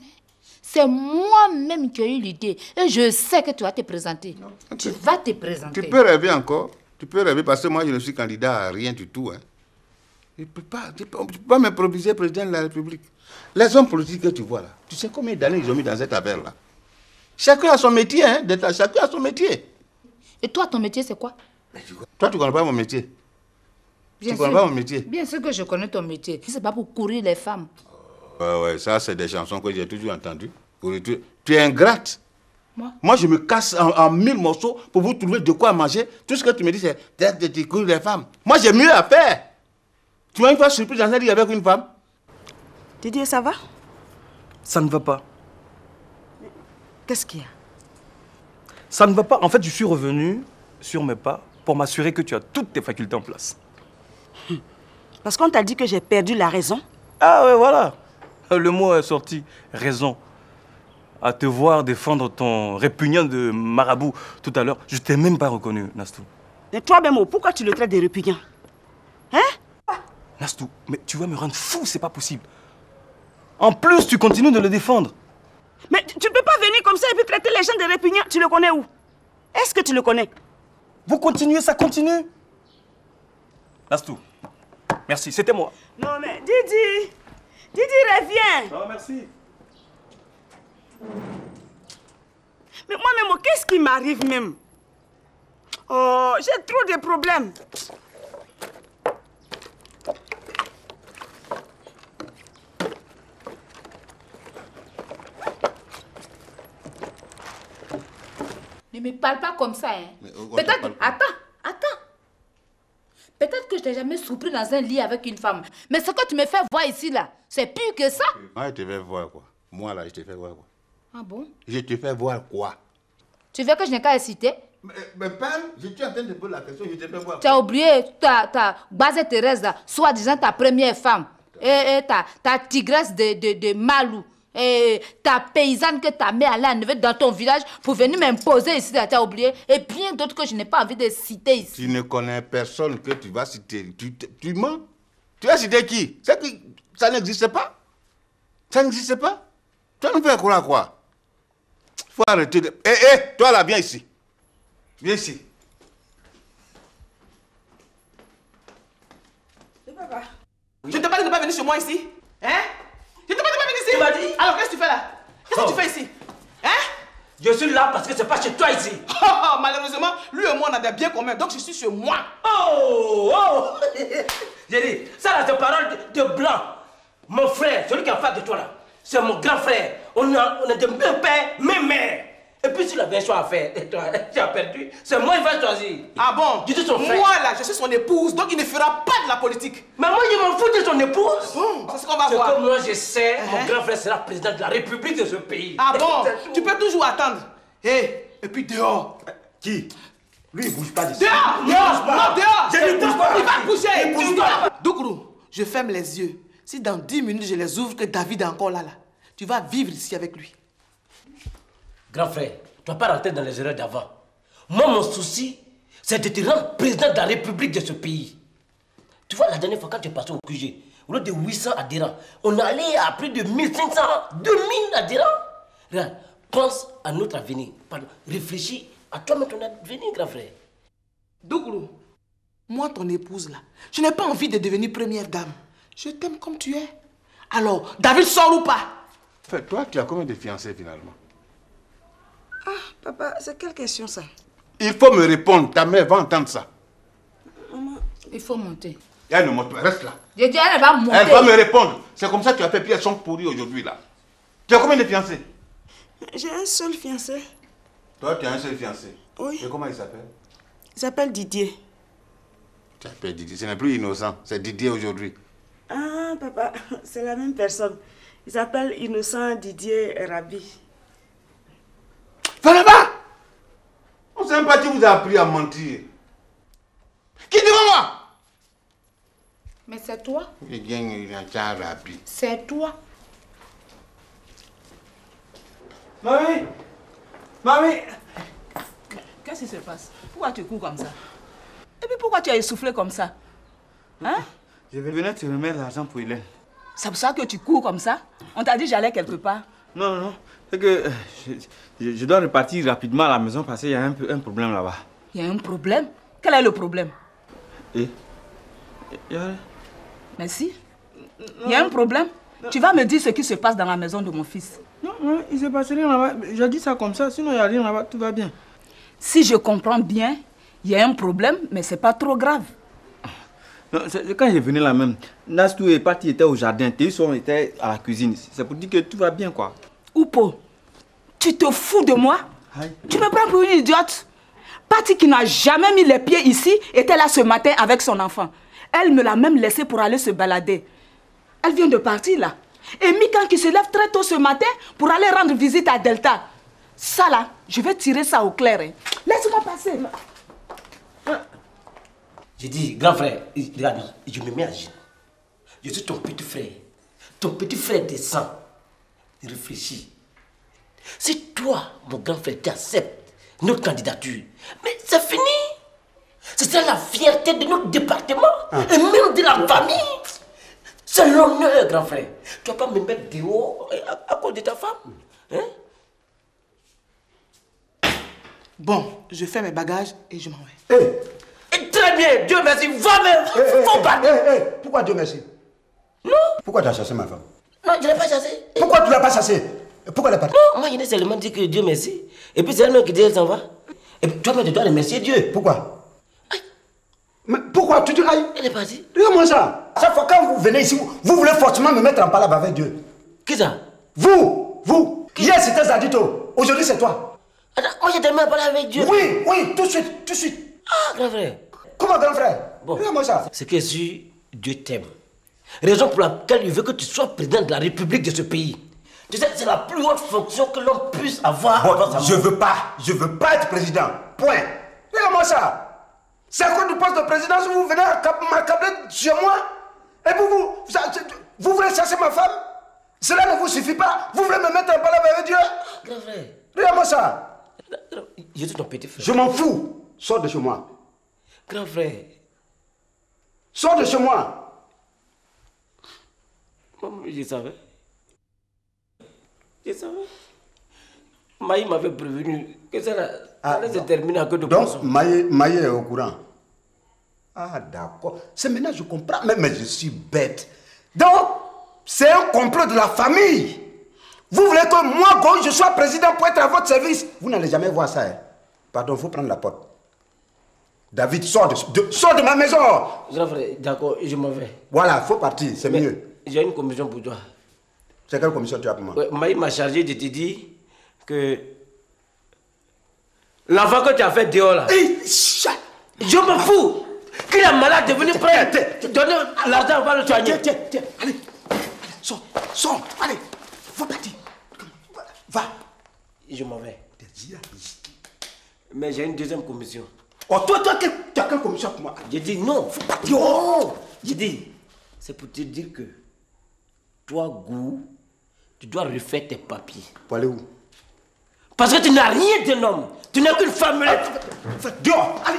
C'est moi-même qui ai eu l'idée. Et je sais que tu vas te présenter. Tu vas te présenter. Tu peux rêver encore. Tu peux rêver parce que moi, je ne suis candidat à rien du tout. Hein. Tu ne peux pas m'improviser président de la République. Les hommes politiques que tu vois là, tu sais combien d'années ils ont mis dans cette affaire-là? Chacun a son métier, hein, chacun a son métier. Et toi, ton métier, c'est quoi? Toi, tu ne connais pas mon métier. Bien tu ne connais pas mon métier. Bien sûr que je connais ton métier. C'est pas pour courir les femmes. Ouais, ça, c'est des chansons que j'ai toujours entendues. Tu es ingrate. Moi, je me casse en 1000 morceaux pour vous trouver de quoi manger. Tout ce que tu me dis, c'est de courir les femmes. Moi, j'ai mieux à faire. Tu m'as une fois surpris dans un lit avec une femme? Didier, ça va? Ça ne va pas. Qu'est-ce qu'il y a? Ça ne va pas. En fait, je suis revenu sur mes pas pour m'assurer que tu as toutes tes facultés en place. Parce qu'on t'a dit que j'ai perdu la raison. Ah ouais, voilà. Le mot est sorti. Raison. À te voir défendre ton répugnant de marabout tout à l'heure, je t'ai même pas reconnu, Nastou. Et toi-même, pourquoi tu le traites de répugnant? Hein? Nastou, mais tu vas me rendre fou, c'est pas possible. En plus, tu continues de le défendre. Mais tu peux pas venir comme ça et puis traiter les gens de répugnants. Tu le connais où? Est-ce que tu le connais? Vous continuez, ça continue. Nastou. Merci, c'était moi. Non mais Didi, reviens. Non, merci. Mais moi-même, qu'est-ce qui m'arrive même? Oh, j'ai trop de problèmes. Ne me parle pas comme ça, hein. Peut-être... Attends. Peut-être que je t'ai jamais surpris dans un lit avec une femme. Mais ce que tu me fais voir ici, là, c'est pire que ça. Moi, je te fais voir quoi? Moi, là, je te fais voir quoi? Ah bon? Je te fais voir quoi? Tu veux que je n'ai qu'à citer? Mais parle, je suis en train de poser la question, je te fais voir. Tu as oublié ta Base Thérèse, soi-disant ta première femme. Et ta tigresse de Malou. Et ta paysanne que ta mère allait enlever dans ton village pour venir m'imposer ici, tu as oublié. Et bien d'autres que je n'ai pas envie de citer ici. Tu ne connais personne que tu vas citer. Tu mens. Tu vas citer qui? C'est que ça n'existe pas. Ça n'existe pas. Tu nous fais croire quoi? Faut arrêter de... toi là, viens ici. Viens ici. Papa. Je te parle de ne pas venir chez moi ici. Hein? Je te parle de pas venir ici. Tu m'as dit? Alors qu'est-ce que tu fais là? Qu'est-ce que tu fais ici? Hein? Je suis là parce que c'est pas chez toi ici. Malheureusement, lui et moi on a des biens communs, donc je suis chez moi. Oh! J'ai dit, ça là c'est parole de blanc. Mon frère, celui qui est en face de toi là, c'est mon grand frère. On est de même père, même mère. Et puis s'il avait un choix à faire, et toi, tu as perdu, c'est moi qui va choisir. Ah bon? Je suis son frère. Moi là, je suis son épouse, donc il ne fera pas de la politique. Mais moi je m'en fous de son épouse. Bon, c'est ce qu'on va voir. C'est comme moi je sais, mon grand frère sera président de la République de ce pays. Ah bon? Tu peux toujours attendre. Et puis dehors. Qui? Lui il bouge pas d'ici. Dehors! Il bouge pas. Non, dehors! Je ne bouge pas. Il va bouger. Il bouge pas. Doukourou, je ferme les yeux. Si dans 10 minutes je les ouvre, que David est encore là, tu vas vivre ici avec lui. Grand frère, tu ne vas pas rentrer dans les erreurs d'avant. Moi, mon souci, c'est de te rendre président de la République de ce pays. Tu vois, la dernière fois, quand tu es passé au QG, au lieu de 800 adhérents, on est allé à plus de 1500, 2000 adhérents. Regarde, pense à notre avenir. Pardon, réfléchis à toi-même ton avenir, grand frère. Doukourou, moi, ton épouse, là, je n'ai pas envie de devenir première dame. Je t'aime comme tu es. Alors, David sort ou pas? Fait, toi, tu as combien de fiancés finalement? Ah, papa, c'est quelle question ça? Il faut me répondre, ta mère va entendre ça. Maman, il faut monter. Elle ne monte pas, reste là. Je dis, elle va monter. Elle va me répondre. C'est comme ça que tu as fait, puis elles sont pourries aujourd'hui là. Tu as combien de fiancés? J'ai un seul fiancé. Toi, tu as un seul fiancé? Oui. Et comment il s'appelle? Il s'appelle Didier. Tu appelles Didier, ce n'est plus innocent, c'est Didier aujourd'hui. Ah, papa, c'est la même personne. Il s'appelle Innocent Didier Rabi. Va là-bas! On ne sait même pas qui vous a appris à mentir. Qui devant moi? Mais c'est toi. Il gagne un Rabi. C'est toi. Mamie! Mamie! Qu'est-ce qui se passe? Pourquoi tu cours comme ça? Et puis pourquoi tu as essoufflé comme ça? Hein? Je venais te remettre l'argent pour Hélène. C'est pour ça que tu cours comme ça? On t'a dit que j'allais quelque part? Non. C'est que je dois repartir rapidement à la maison parce qu'il y a un problème là-bas. Il y a un problème? Quel est le problème? Merci. Il y a un problème? Tu vas me dire ce qui se passe dans la maison de mon fils. Non, il ne se passe rien là-bas. J'ai dit ça comme ça, sinon il n'y a rien là-bas, tout va bien. Si je comprends bien, il y a un problème, mais ce n'est pas trop grave. Non, quand je venais là même, Nastou et Pati étaient au jardin, Télisson était à la cuisine. C'est pour dire que tout va bien quoi. Oupo, tu te fous de moi? Aïe. Tu me prends pour une idiote? Pati qui n'a jamais mis les pieds ici était là ce matin avec son enfant. Elle me l'a même laissé pour aller se balader. Elle vient de partir là. Et Mikan qui se lève très tôt ce matin pour aller rendre visite à Delta. Ça là, je vais tirer ça au clair. Hein. Laisse-moi passer. J'ai dit, grand frère, regarde, je me mets à genoux. Je suis ton petit frère. Ton petit frère descend. Réfléchis. Si toi, mon grand frère, tu acceptes notre candidature, mais c'est fini. C'est ça la fierté de notre département et même de la famille. C'est l'honneur, grand frère. Tu vas pas me mettre dehors à cause de ta femme. Hein? Bon, je fais mes bagages et je m'en vais. Très bien, Dieu merci, va me... Faut pas... Pourquoi Dieu merci? Non. Pourquoi tu as chassé ma femme? Non, je ne l'ai pas chassé. Pourquoi tu ne l'as pas chassé? Pourquoi elle est partie? Non, moi je n'ai seulement dit que Dieu merci. Et puis c'est elle-même qui dit elle s'en va. Et puis toi, tu dois remercier Dieu. Pourquoi? Mais pourquoi tu dis aïe? Elle est partie. Regarde-moi ça. Chaque fois quand vous venez ici, vous voulez forcément me mettre en palabre avec Dieu. Qui ça? Vous. Hier c'était Zadito, aujourd'hui c'est toi. Attends, moi j'ai tellement parlé avec Dieu. Oui, tout de suite. Ah, grand frère. Comment grand frère? Bon, regarde-moi ça. C'est que si Dieu t'aime, raison pour laquelle il veut que tu sois président de la République de ce pays. Tu sais, c'est la plus haute fonction que l'homme puisse avoir. Bon, je veux pas être président. Point. Regarde-moi ça. C'est à cause du poste de présidence où vous venez m'accabler chez moi. Et vous voulez chasser ma femme? Cela ne vous suffit pas. Vous voulez me mettre en palabre avec Dieu? Grand frère. Regarde-moi ça. Je suis ton petit frère. Je m'en fous. Sors de chez moi. Grand frère. Sors de chez moi. Je savais. Maï m'avait prévenu que ça allait se terminer en queue de poisson. Donc, Maï est au courant. Ah, d'accord. C'est maintenant que je comprends. Mais je suis bête. Donc, c'est un complot de la famille. Vous voulez que moi, Go, je sois président pour être à votre service? Vous n'allez jamais voir ça. Hein. Pardon, il faut prendre la porte. David, sors de ma maison. D'accord, je m'en vais. Voilà, il faut partir, c'est mieux. J'ai une commission pour toi. C'est quelle commission tu as pour moi? Maï m'a chargé de te dire que l'enfant que tu as fait dehors là, je m'en fous. Qu'il est malade de venir prendre, donner l'argent, on va le soigner. Tiens, allez, sors, allez, faut partir. Va. Je m'en vais. Mais j'ai une deuxième commission. Oh, toi, tu as quelle commission pour moi? J'ai dit non, faut partir. Oh. J'ai dit, c'est pour te dire que toi, Gou, tu dois refaire tes papiers. Pour aller où? Parce que tu n'as rien d'un homme. Tu n'as qu'une femme. Dehors, allez.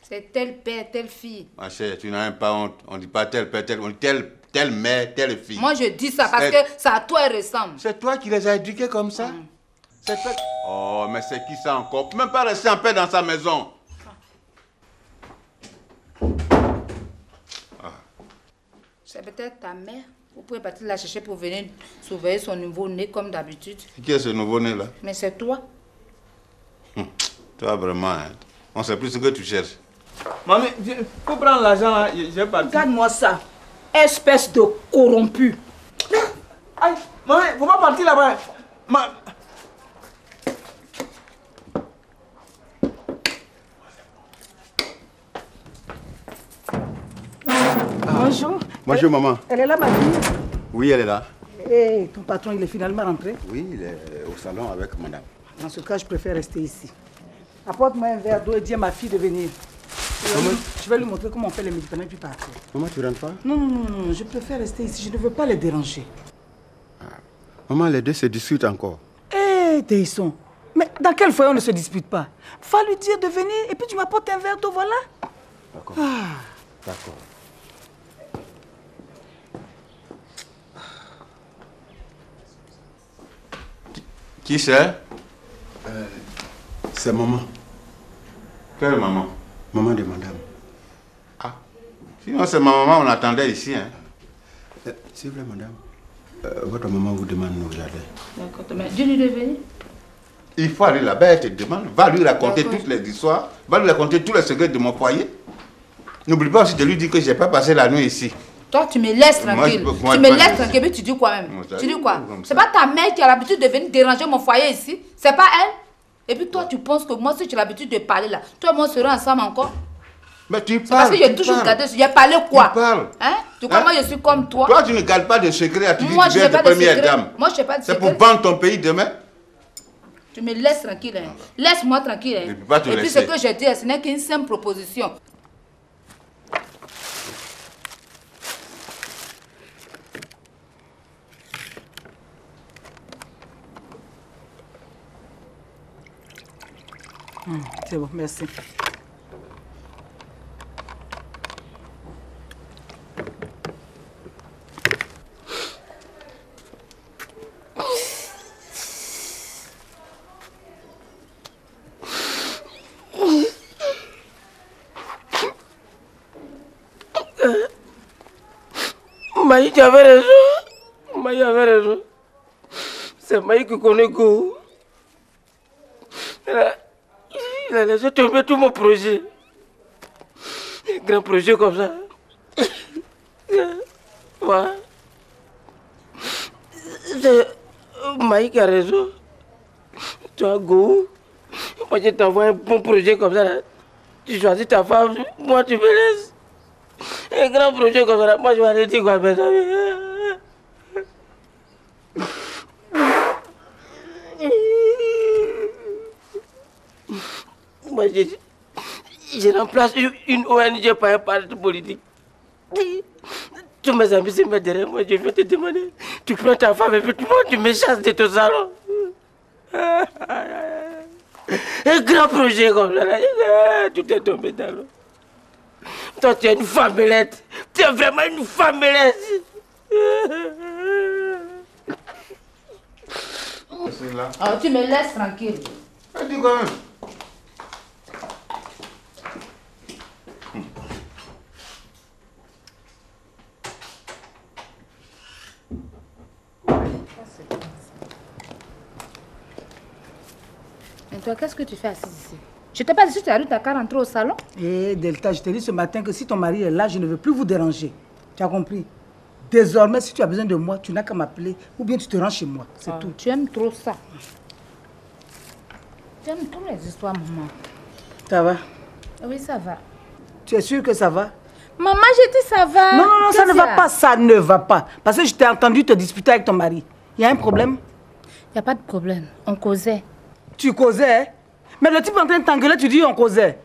C'est tel père, telle fille. Ma chère, tu n'as même pas honte. On ne dit pas tel père, on dit telle mère, telle fille. Moi, je dis ça parce que ça à toi elle ressemble. C'est toi qui les as éduqués comme ça? C'est toi. Oh, mais c'est qui ça encore? Tu peux même pas rester en paix dans sa maison. C'est peut-être ta mère. Vous pouvez partir la chercher pour venir surveiller son nouveau-né comme d'habitude. Qui est ce nouveau-né là? Mais c'est toi. Toi vraiment, hein? On sait plus ce que tu cherches. Maman, il faut prendre l'argent là, j'ai pas. Regarde-moi ça. Espèce de corrompu. Aïe, maman, faut pas partir là-bas. Bonjour. Bonjour, maman. Elle est là, ma fille? Oui, elle est là. Et ton patron, il est finalement rentré? Oui, il est au salon avec madame. Dans ce cas, je préfère rester ici. Apporte-moi un verre d'eau et dis à ma fille de venir. Je vais lui montrer comment on fait les médicaments et puis partir. Maman, tu rentres pas? Non, je préfère rester ici. Je ne veux pas les déranger. Maman, les deux se discutent encore. Hé, Déisson, mais dans quel foyer on ne se dispute pas? Va lui dire de venir et puis tu m'apportes un verre d'eau, voilà. D'accord. D'accord. Qui c'est? C'est maman. Quelle maman? Maman de madame. Ah. Sinon, c'est ma maman, on attendait ici. Hein. C'est vrai, madame. Votre maman vous demande nos jardins. D'accord, mais dis-lui de venir. Il faut aller là-bas, elle te demande. Va lui raconter toutes les histoires. Va lui raconter tous les secrets de mon foyer. N'oublie pas aussi de lui dire que je n'ai pas passé la nuit ici. Toi, tu me laisses tranquille. Tu me laisses tranquille, mais tu dis quoi même? Tu dis quoi? C'est pas ta mère qui a l'habitude de venir déranger mon foyer ici. C'est pas elle. Et puis toi, tu penses que moi, si tu as l'habitude de parler là, toi et moi, on sera ensemble encore? Mais tu parles. Parce que j'ai toujours gardé. J'ai parlé quoi? Tu parles. Hein? Tu crois moi, je suis comme toi? Toi, tu ne gardes pas de secret à tu dis moi, que tu viens de première dame. Moi, je sais pas de secret. C'est pour vendre ton pays demain? Tu me laisses tranquille. Hein? Laisse-moi tranquille. Hein? Je ne peux pas te et laisser. puis ce que je dis, ce n'est qu'une simple proposition. C'est bon, merci. Maï, tu avais raison. Maï avait raison. C'est Maï qui connaît Go. Il a laissé tomber tout mon projet. Un grand projet comme ça. Voilà. C'est Maï qui a raison. Toi, Go, moi je t'envoie un bon projet comme ça. Là. Tu choisis ta femme, moi tu me laisses. Un grand projet comme ça, moi je vais arrêter quoi, mes amis. Moi, je remplace une ONG par un parti politique. Tous mes amis se mettent derrière moi, je vais te demander. Tu prends ta femme et puis tu me chasses de ton salon. Un grand projet comme ça, tout est tombé dans l'eau. Toi, tu es une femmelette. Tu es vraiment une femmelette. C'est là. Oh, tu me laisses tranquille. Dis quand même. Et toi, qu'est-ce que tu fais assise ici? Je t'ai pas dit si tu as qu'à rentrer au salon? Eh, Delta, je t'ai dit ce matin que si ton mari est là, je ne veux plus vous déranger. Tu as compris? Désormais, si tu as besoin de moi, tu n'as qu'à m'appeler ou bien tu te rends chez moi. C'est tout. Tu aimes trop ça. Tu aimes trop les histoires, maman. Ça va? Oui, ça va. Tu es sûre que ça va? Maman, j'ai dit ça va. Non, non, non, ça ne va pas, ça ne va pas. Parce que je t'ai entendu te disputer avec ton mari. Il y a un problème? Il n'y a pas de problème. On causait. Tu causais, hein? Mais le type est en train de t'engueuler, tu dis on causait.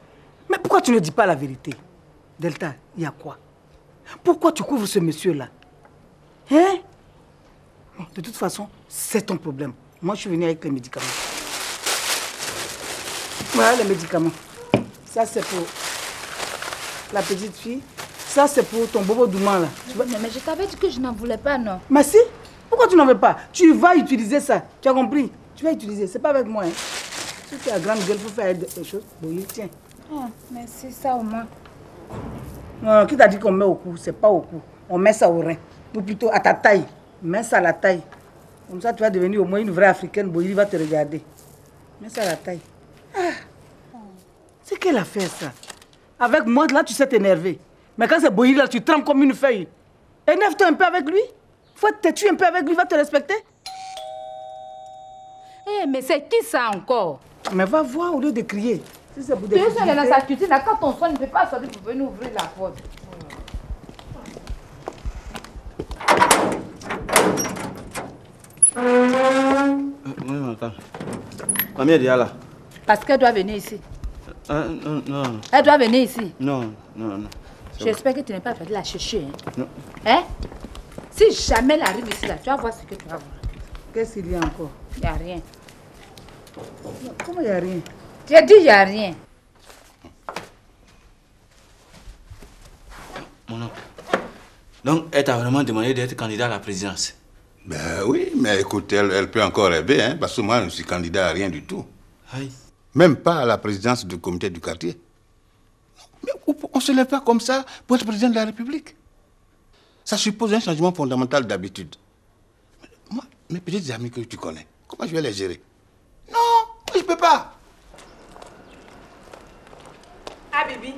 Mais pourquoi tu ne dis pas la vérité? Delta, il y a quoi? Pourquoi tu couvres ce monsieur-là? Hein? Bon, de toute façon, c'est ton problème. Moi, je suis venu avec les médicaments. Voilà les médicaments. Ça, c'est pour la petite fille. Ça, c'est pour ton bobo Douman, là. Mais je t'avais dit que je n'en voulais pas, non? Mais si? Pourquoi tu n'en veux pas? Tu vas utiliser ça. Tu as compris? Tu vas utiliser. C'est pas avec moi, hein. Si tu as grande gueule, il faut faire des choses. Bon, tiens. Oh, merci, ça au moins. Non, qui t'a dit qu'on met au cou? C'est pas au cou. On met ça au rein. Ou plutôt à ta taille. Mets ça à la taille. Comme ça, tu vas devenir au moins une vraie africaine. Bon, il va te regarder. Mets ça à la taille. Ah. C'est quelle affaire, ça? Avec moi, là, tu sais t'énerver. Mais quand c'est Boïli, là, tu trembles comme une feuille. Énerve-toi un peu avec lui. Faut te tuer un peu avec lui, il va te respecter. Eh, mais c'est qui ça encore? Mais va voir au lieu de crier. Si c'est pour Tu es dans sa cuisine, là, quand ton soin ne peut pas sortir pour venir ouvrir la porte. Oui, attends. Mamie est déjà là. Parce qu'elle doit venir ici. Non, non. Elle doit venir ici. Non, non, non. J'espère que tu n'es pas parti la chercher. Hein? Non. Hein? Si jamais elle arrive ici, là, tu vas voir ce que tu vas voir. Qu'est-ce qu'il y a encore? Il n'y a rien. Comment il n'y a rien? J'ai dit il n'y a rien. Mon oncle. Donc, elle t'a vraiment demandé d'être candidat à la présidence? Ben oui, mais écoute, elle peut encore rêver, hein, parce que moi, je ne suis candidat à rien du tout. Aïe. Même pas à la présidence du comité du quartier. Mais on ne se lève pas comme ça pour être président de la République. Ça suppose un changement fondamental d'habitude. Moi, mes petites amies que tu connais, comment je vais les gérer? Non, je ne peux pas. Ah, Bibi.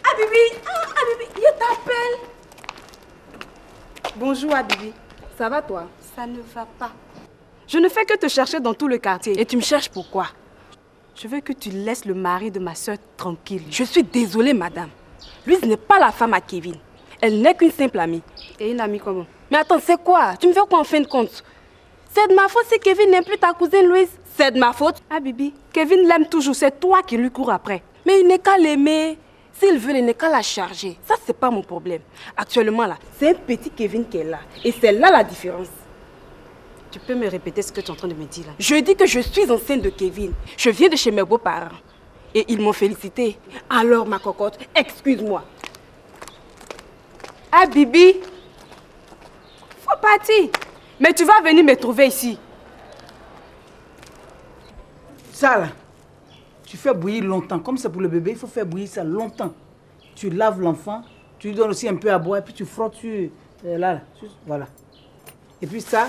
Ah, Bibi. Ah, Bibi, je t'appelle. Bonjour, Abibi. Ça va, toi? Ça ne va pas. Je ne fais que te chercher dans tout le quartier. Et tu me cherches pourquoi? Je veux que tu laisses le mari de ma soeur tranquille. Je suis désolée, madame. Louise n'est pas la femme à Kevin. Elle n'est qu'une simple amie. Et une amie comment? Mais attends, c'est quoi? Tu me fais quoi en fin de compte? C'est de ma faute si Kevin n'aime plus ta cousine Louise. C'est de ma faute. Ah, Bibi, Kevin l'aime toujours. C'est toi qui lui cours après. Mais il n'est qu'à l'aimer. S'il veut, il n'est qu'à la charger. Ça, c'est pas mon problème. Actuellement, là, c'est un petit Kevin qui est là. Et c'est là la différence. Tu peux me répéter ce que tu es en train de me dire là? Je dis que je suis enceinte de Kevin. Je viens de chez mes beaux-parents. Et ils m'ont félicité. Alors, ma cocotte, excuse-moi. Ah, Bibi, faut partir. Mais tu vas venir me trouver ici. Ça, là, tu fais bouillir longtemps. Comme c'est pour le bébé, il faut faire bouillir ça longtemps. Tu laves l'enfant, Tu lui donnes aussi un peu à boire et puis tu frottes sur... là, voilà. Et puis ça,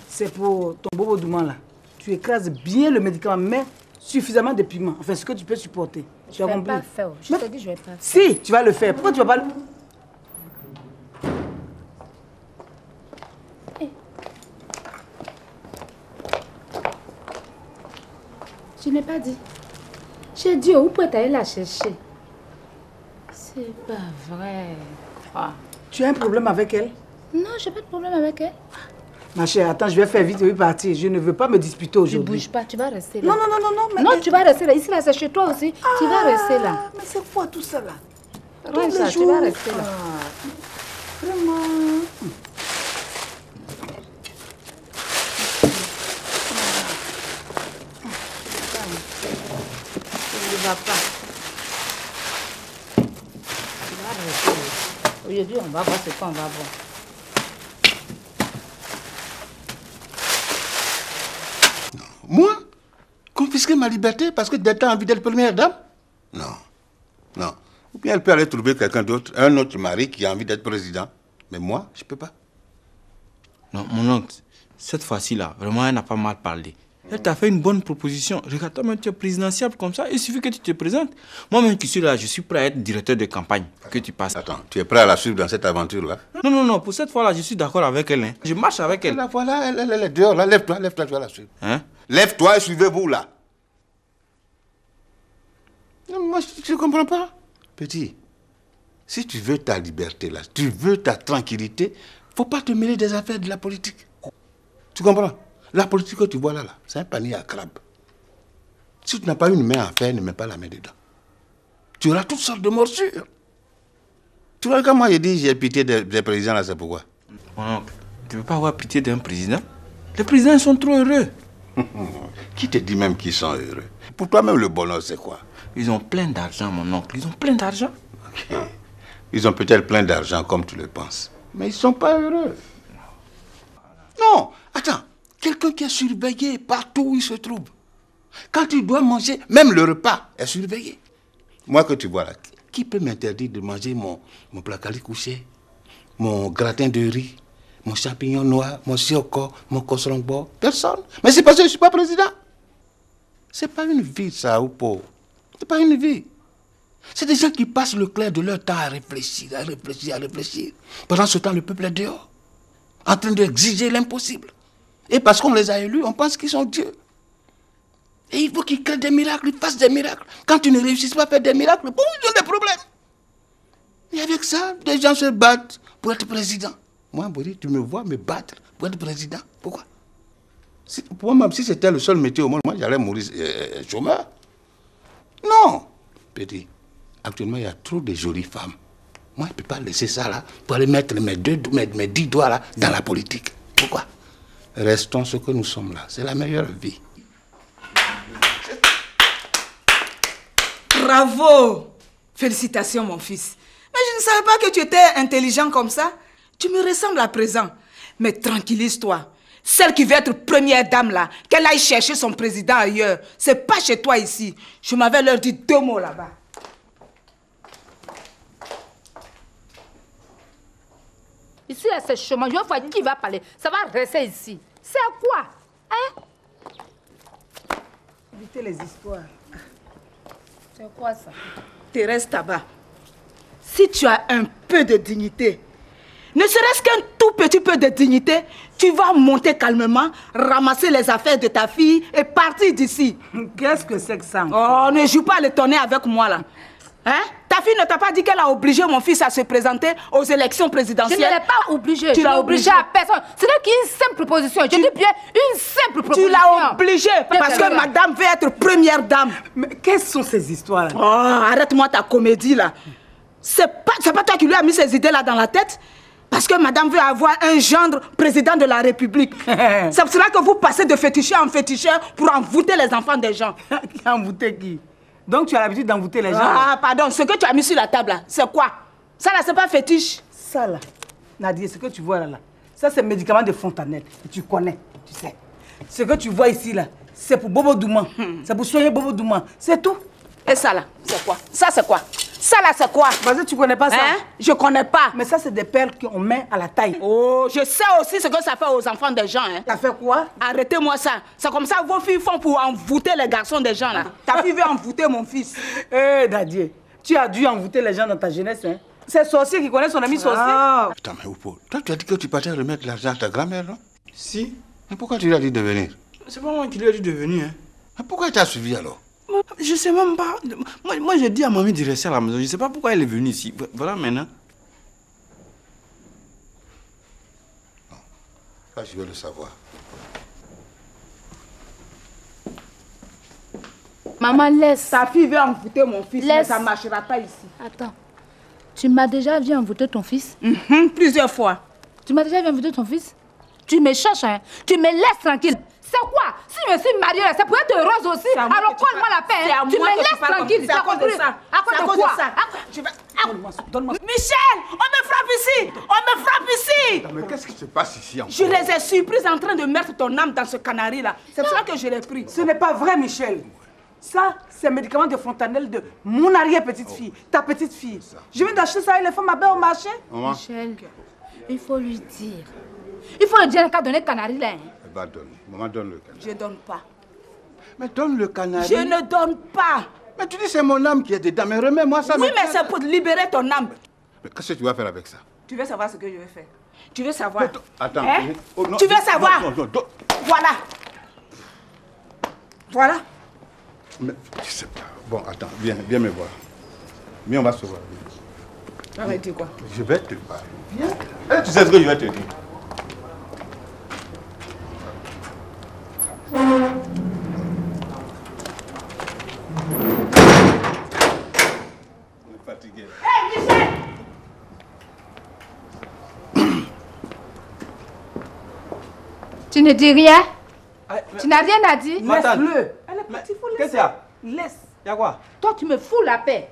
c'est pour ton bobo douman là. Tu écrases bien le médicament, mais suffisamment de pigments. Enfin, ce que tu peux supporter. Tu as compris? Je vais pas faire. Je te dis, je vais pas faire. Si, tu vas le faire. Pourquoi tu vas pas le... Je n'ai pas dit. J'ai dit, où peut-être aller la chercher? C'est pas vrai. Ah. Tu as un problème avec elle? Non, j'ai pas de problème avec elle. Ma chère, attends, je vais faire vite, je vais partir. Je ne veux pas me disputer aujourd'hui. Ne bouge pas, tu vas rester là. Non, non, non, non, non. Non, tu vas rester là. Ici, là, c'est chez toi aussi. Tu vas rester là. Mais c'est quoi tout ça là? Range ça, tu vas rester là. Vraiment. Tu ne vas pas. Tu vas rester. Aujourd'hui, on va voir ce qu'on va voir. Moi? Confisquer ma liberté parce que d'être envie d'être première dame? Non. Non. Ou bien elle peut aller trouver quelqu'un d'autre, un autre mari qui a envie d'être président. Mais moi, je ne peux pas. Non, mon oncle, cette fois-ci-là, vraiment, elle n'a pas mal parlé. Elle t'a fait une bonne proposition. Regarde, toi-même, tu es présidentiable comme ça. Il suffit que tu te présentes. Moi-même qui suis là, je suis prêt à être directeur de campagne. Que tu passes. Attends, tu es prêt à la suivre dans cette aventure-là? Non, non, non. Pour cette fois-là, je suis d'accord avec elle. Hein. Je marche avec elle. Là, voilà, elle est dehors. Là, lève-toi, tu vas la suivre. Hein? Lève-toi et suivez-vous là. Non, moi, je ne comprends pas. Petit, si tu veux ta liberté là, tu veux ta tranquillité, faut pas te mêler des affaires de la politique. Tu comprends? La politique que tu vois là, c'est un panier à crabes. Si tu n'as pas une main à faire, ne mets pas la main dedans. Tu auras toutes sortes de morsures. Tu vois, quand moi j'ai dit j'ai pitié des présidents là, c'est pourquoi? Mon oncle, tu ne veux pas avoir pitié d'un président? Les présidents ils sont trop heureux. Qui te dit même qu'ils sont heureux? Pour toi même le bonheur c'est quoi? Ils ont plein d'argent, mon oncle. Ils ont plein d'argent. Okay. Ils ont peut-être plein d'argent comme tu le penses. Mais ils ne sont pas heureux. Non, attends. Quelqu'un qui est surveillé partout où il se trouve. Quand il doit manger, même le repas est surveillé. Moi que tu vois là, qui peut m'interdire de manger mon placali couché, mon gratin de riz, mon champignon noir, mon sioko, mon kosrongbo? Personne. Mais c'est parce que je ne suis pas président. C'est pas une vie ça, ou pas. C'est pas une vie. C'est des gens qui passent le clair de leur temps à réfléchir, à réfléchir, à réfléchir. Pendant ce temps, le peuple est dehors, en train d'exiger l'impossible. Et parce qu'on les a élus, on pense qu'ils sont Dieu. Et il faut qu'ils créent des miracles, ils fassent des miracles. Quand tu ne réussis pas à faire des miracles, boum, ils ont des problèmes. Et avec ça, des gens se battent pour être président. Moi, Bori, tu me vois me battre pour être président. Pourquoi? Pour moi, si c'était le seul métier au monde, moi, j'allais mourir chômeur. Non, petit. Actuellement, il y a trop de jolies femmes. Moi, je ne peux pas laisser ça là pour aller mettre mes 10 doigts là dans la politique. Pourquoi? Restons ce que nous sommes là. C'est la meilleure vie. Bravo! Félicitations, mon fils. Mais je ne savais pas que tu étais intelligent comme ça. Tu me ressembles à présent. Mais tranquillise-toi. Celle qui veut être première dame là, qu'elle aille chercher son président ailleurs. C'est pas chez toi ici. Je m'avais leur dit 2 mots là-bas. Ici, là, c'est chômage. Je vois qui va parler. Ça va rester ici. C'est quoi? Hein? Évitez les histoires. C'est quoi ça? Thérèse Taba, si tu as un peu de dignité, ne serait-ce qu'un tout petit peu de dignité, tu vas monter calmement, ramasser les affaires de ta fille et partir d'ici. Qu'est-ce que c'est que ça? Oh, ne joue pas à l'étonner avec moi là. Hein? Ta fille ne t'a pas dit qu'elle a obligé mon fils à se présenter aux élections présidentielles? Je ne l'ai pas obligé. Tu l'as obligé à personne. Ce n'est qu'une simple proposition. Je dis bien une simple proposition. Tu l'as obligé parce que madame veut être première dame. Mais quelles sont ces histoires? Oh, arrête-moi ta comédie là. C'est pas toi qui lui as mis ces idées là dans la tête? Parce que madame veut avoir un gendre président de la République. C'est pour cela que vous passez de féticheur en féticheur pour envoûter les enfants des gens. Envoûter qui? Donc tu as l'habitude d'envoûter les gens? Ah, pardon, ce que tu as mis sur la table là, c'est quoi? Ça là, c'est pas fétiche. Ça là, Nadia, ce que tu vois là, ça c'est médicament de Fontanelle. Tu connais, tu sais. Ce que tu vois ici là, c'est pour Bobo Douman. C'est pour soigner Bobo Douman. C'est tout. Et ça là, c'est quoi? Ça c'est quoi? Ça là, c'est quoi? Vas-y, tu connais pas ça? Hein? Je connais pas. Mais ça, c'est des perles qu'on met à la taille. Oh, je sais aussi ce que ça fait aux enfants des gens. Hein. Ça fait quoi? Arrêtez-moi ça. C'est comme ça que vos filles font pour envoûter les garçons des gens là. Ta fille veut envoûter mon fils. Eh, Dadier, tu as dû envoûter les gens dans ta jeunesse, hein? C'est sorcier qui connaît son ami sorcier. Attends, mais Oupo, toi tu as dit que tu partais remettre l'argent à ta grand-mère, non? Si. Mais pourquoi tu lui as dit de venir? C'est pas moi qui lui ai dit de venir. Hein. Mais pourquoi tu as suivi alors? Je sais même pas. Moi j'ai dit à mamie de rester à la maison. Je sais pas pourquoi elle est venue ici. Voilà maintenant. Là, je veux le savoir. Maman, laisse. Ta fille veut envoûter mon fils, mais Laisse. ça ne marchera pas ici. Attends. Tu m'as déjà vu envoûter ton fils? Plusieurs fois. Tu m'as déjà vu envoûter ton fils? Tu me cherches, hein? Tu me laisses tranquille. C'est quoi? Si je me suis mariée, c'est pour être heureuse aussi. Alors colle-moi la paix. Hein? Tu me laisses tranquille. C'est à cause de ça. À cause de quoi? Donne-moi. Michel, on me frappe ici. On me frappe ici. Mais qu'est-ce qui se passe ici encore? Je les ai surprises en train de mettre ton âme dans ce canari là. C'est pour ça que je l'ai pris. Ce n'est pas vrai, Michel. Ça, c'est un médicament de fontanelle de mon arrière-petite-fille, ta petite-fille. Je viens d'acheter ça à les femmes à bain au marché. Michel, il faut lui dire. Il faut lui dire qu'à donner canari là. Eh ben, donne. Maman, donne le canari. Je donne pas. Mais donne le canari. Je ne donne pas. Mais tu dis c'est mon âme qui est dedans, mais remets-moi ça. Oui, mais c'est pour libérer ton âme. Mais qu'est-ce que tu vas faire avec ça? Tu veux savoir ce que je vais faire? Tu veux savoir? Attends. Hein? Oh, non, Tu veux savoir? Non, Voilà. Voilà. Mais je sais pas. Bon, attends, viens me voir. Viens, on va se voir. Arrêtez quoi? Je vais te parler. Viens. Eh, tu sais ce que je vais te dire? Fatigué. Hé, Michel! Tu ne dis rien? Tu n'as rien à dire? Laisse-le. Elle est partie, il faut laisser. Qu'est-ce qu'il y a? Laisse. Y'a quoi? Toi, tu me fous la paix.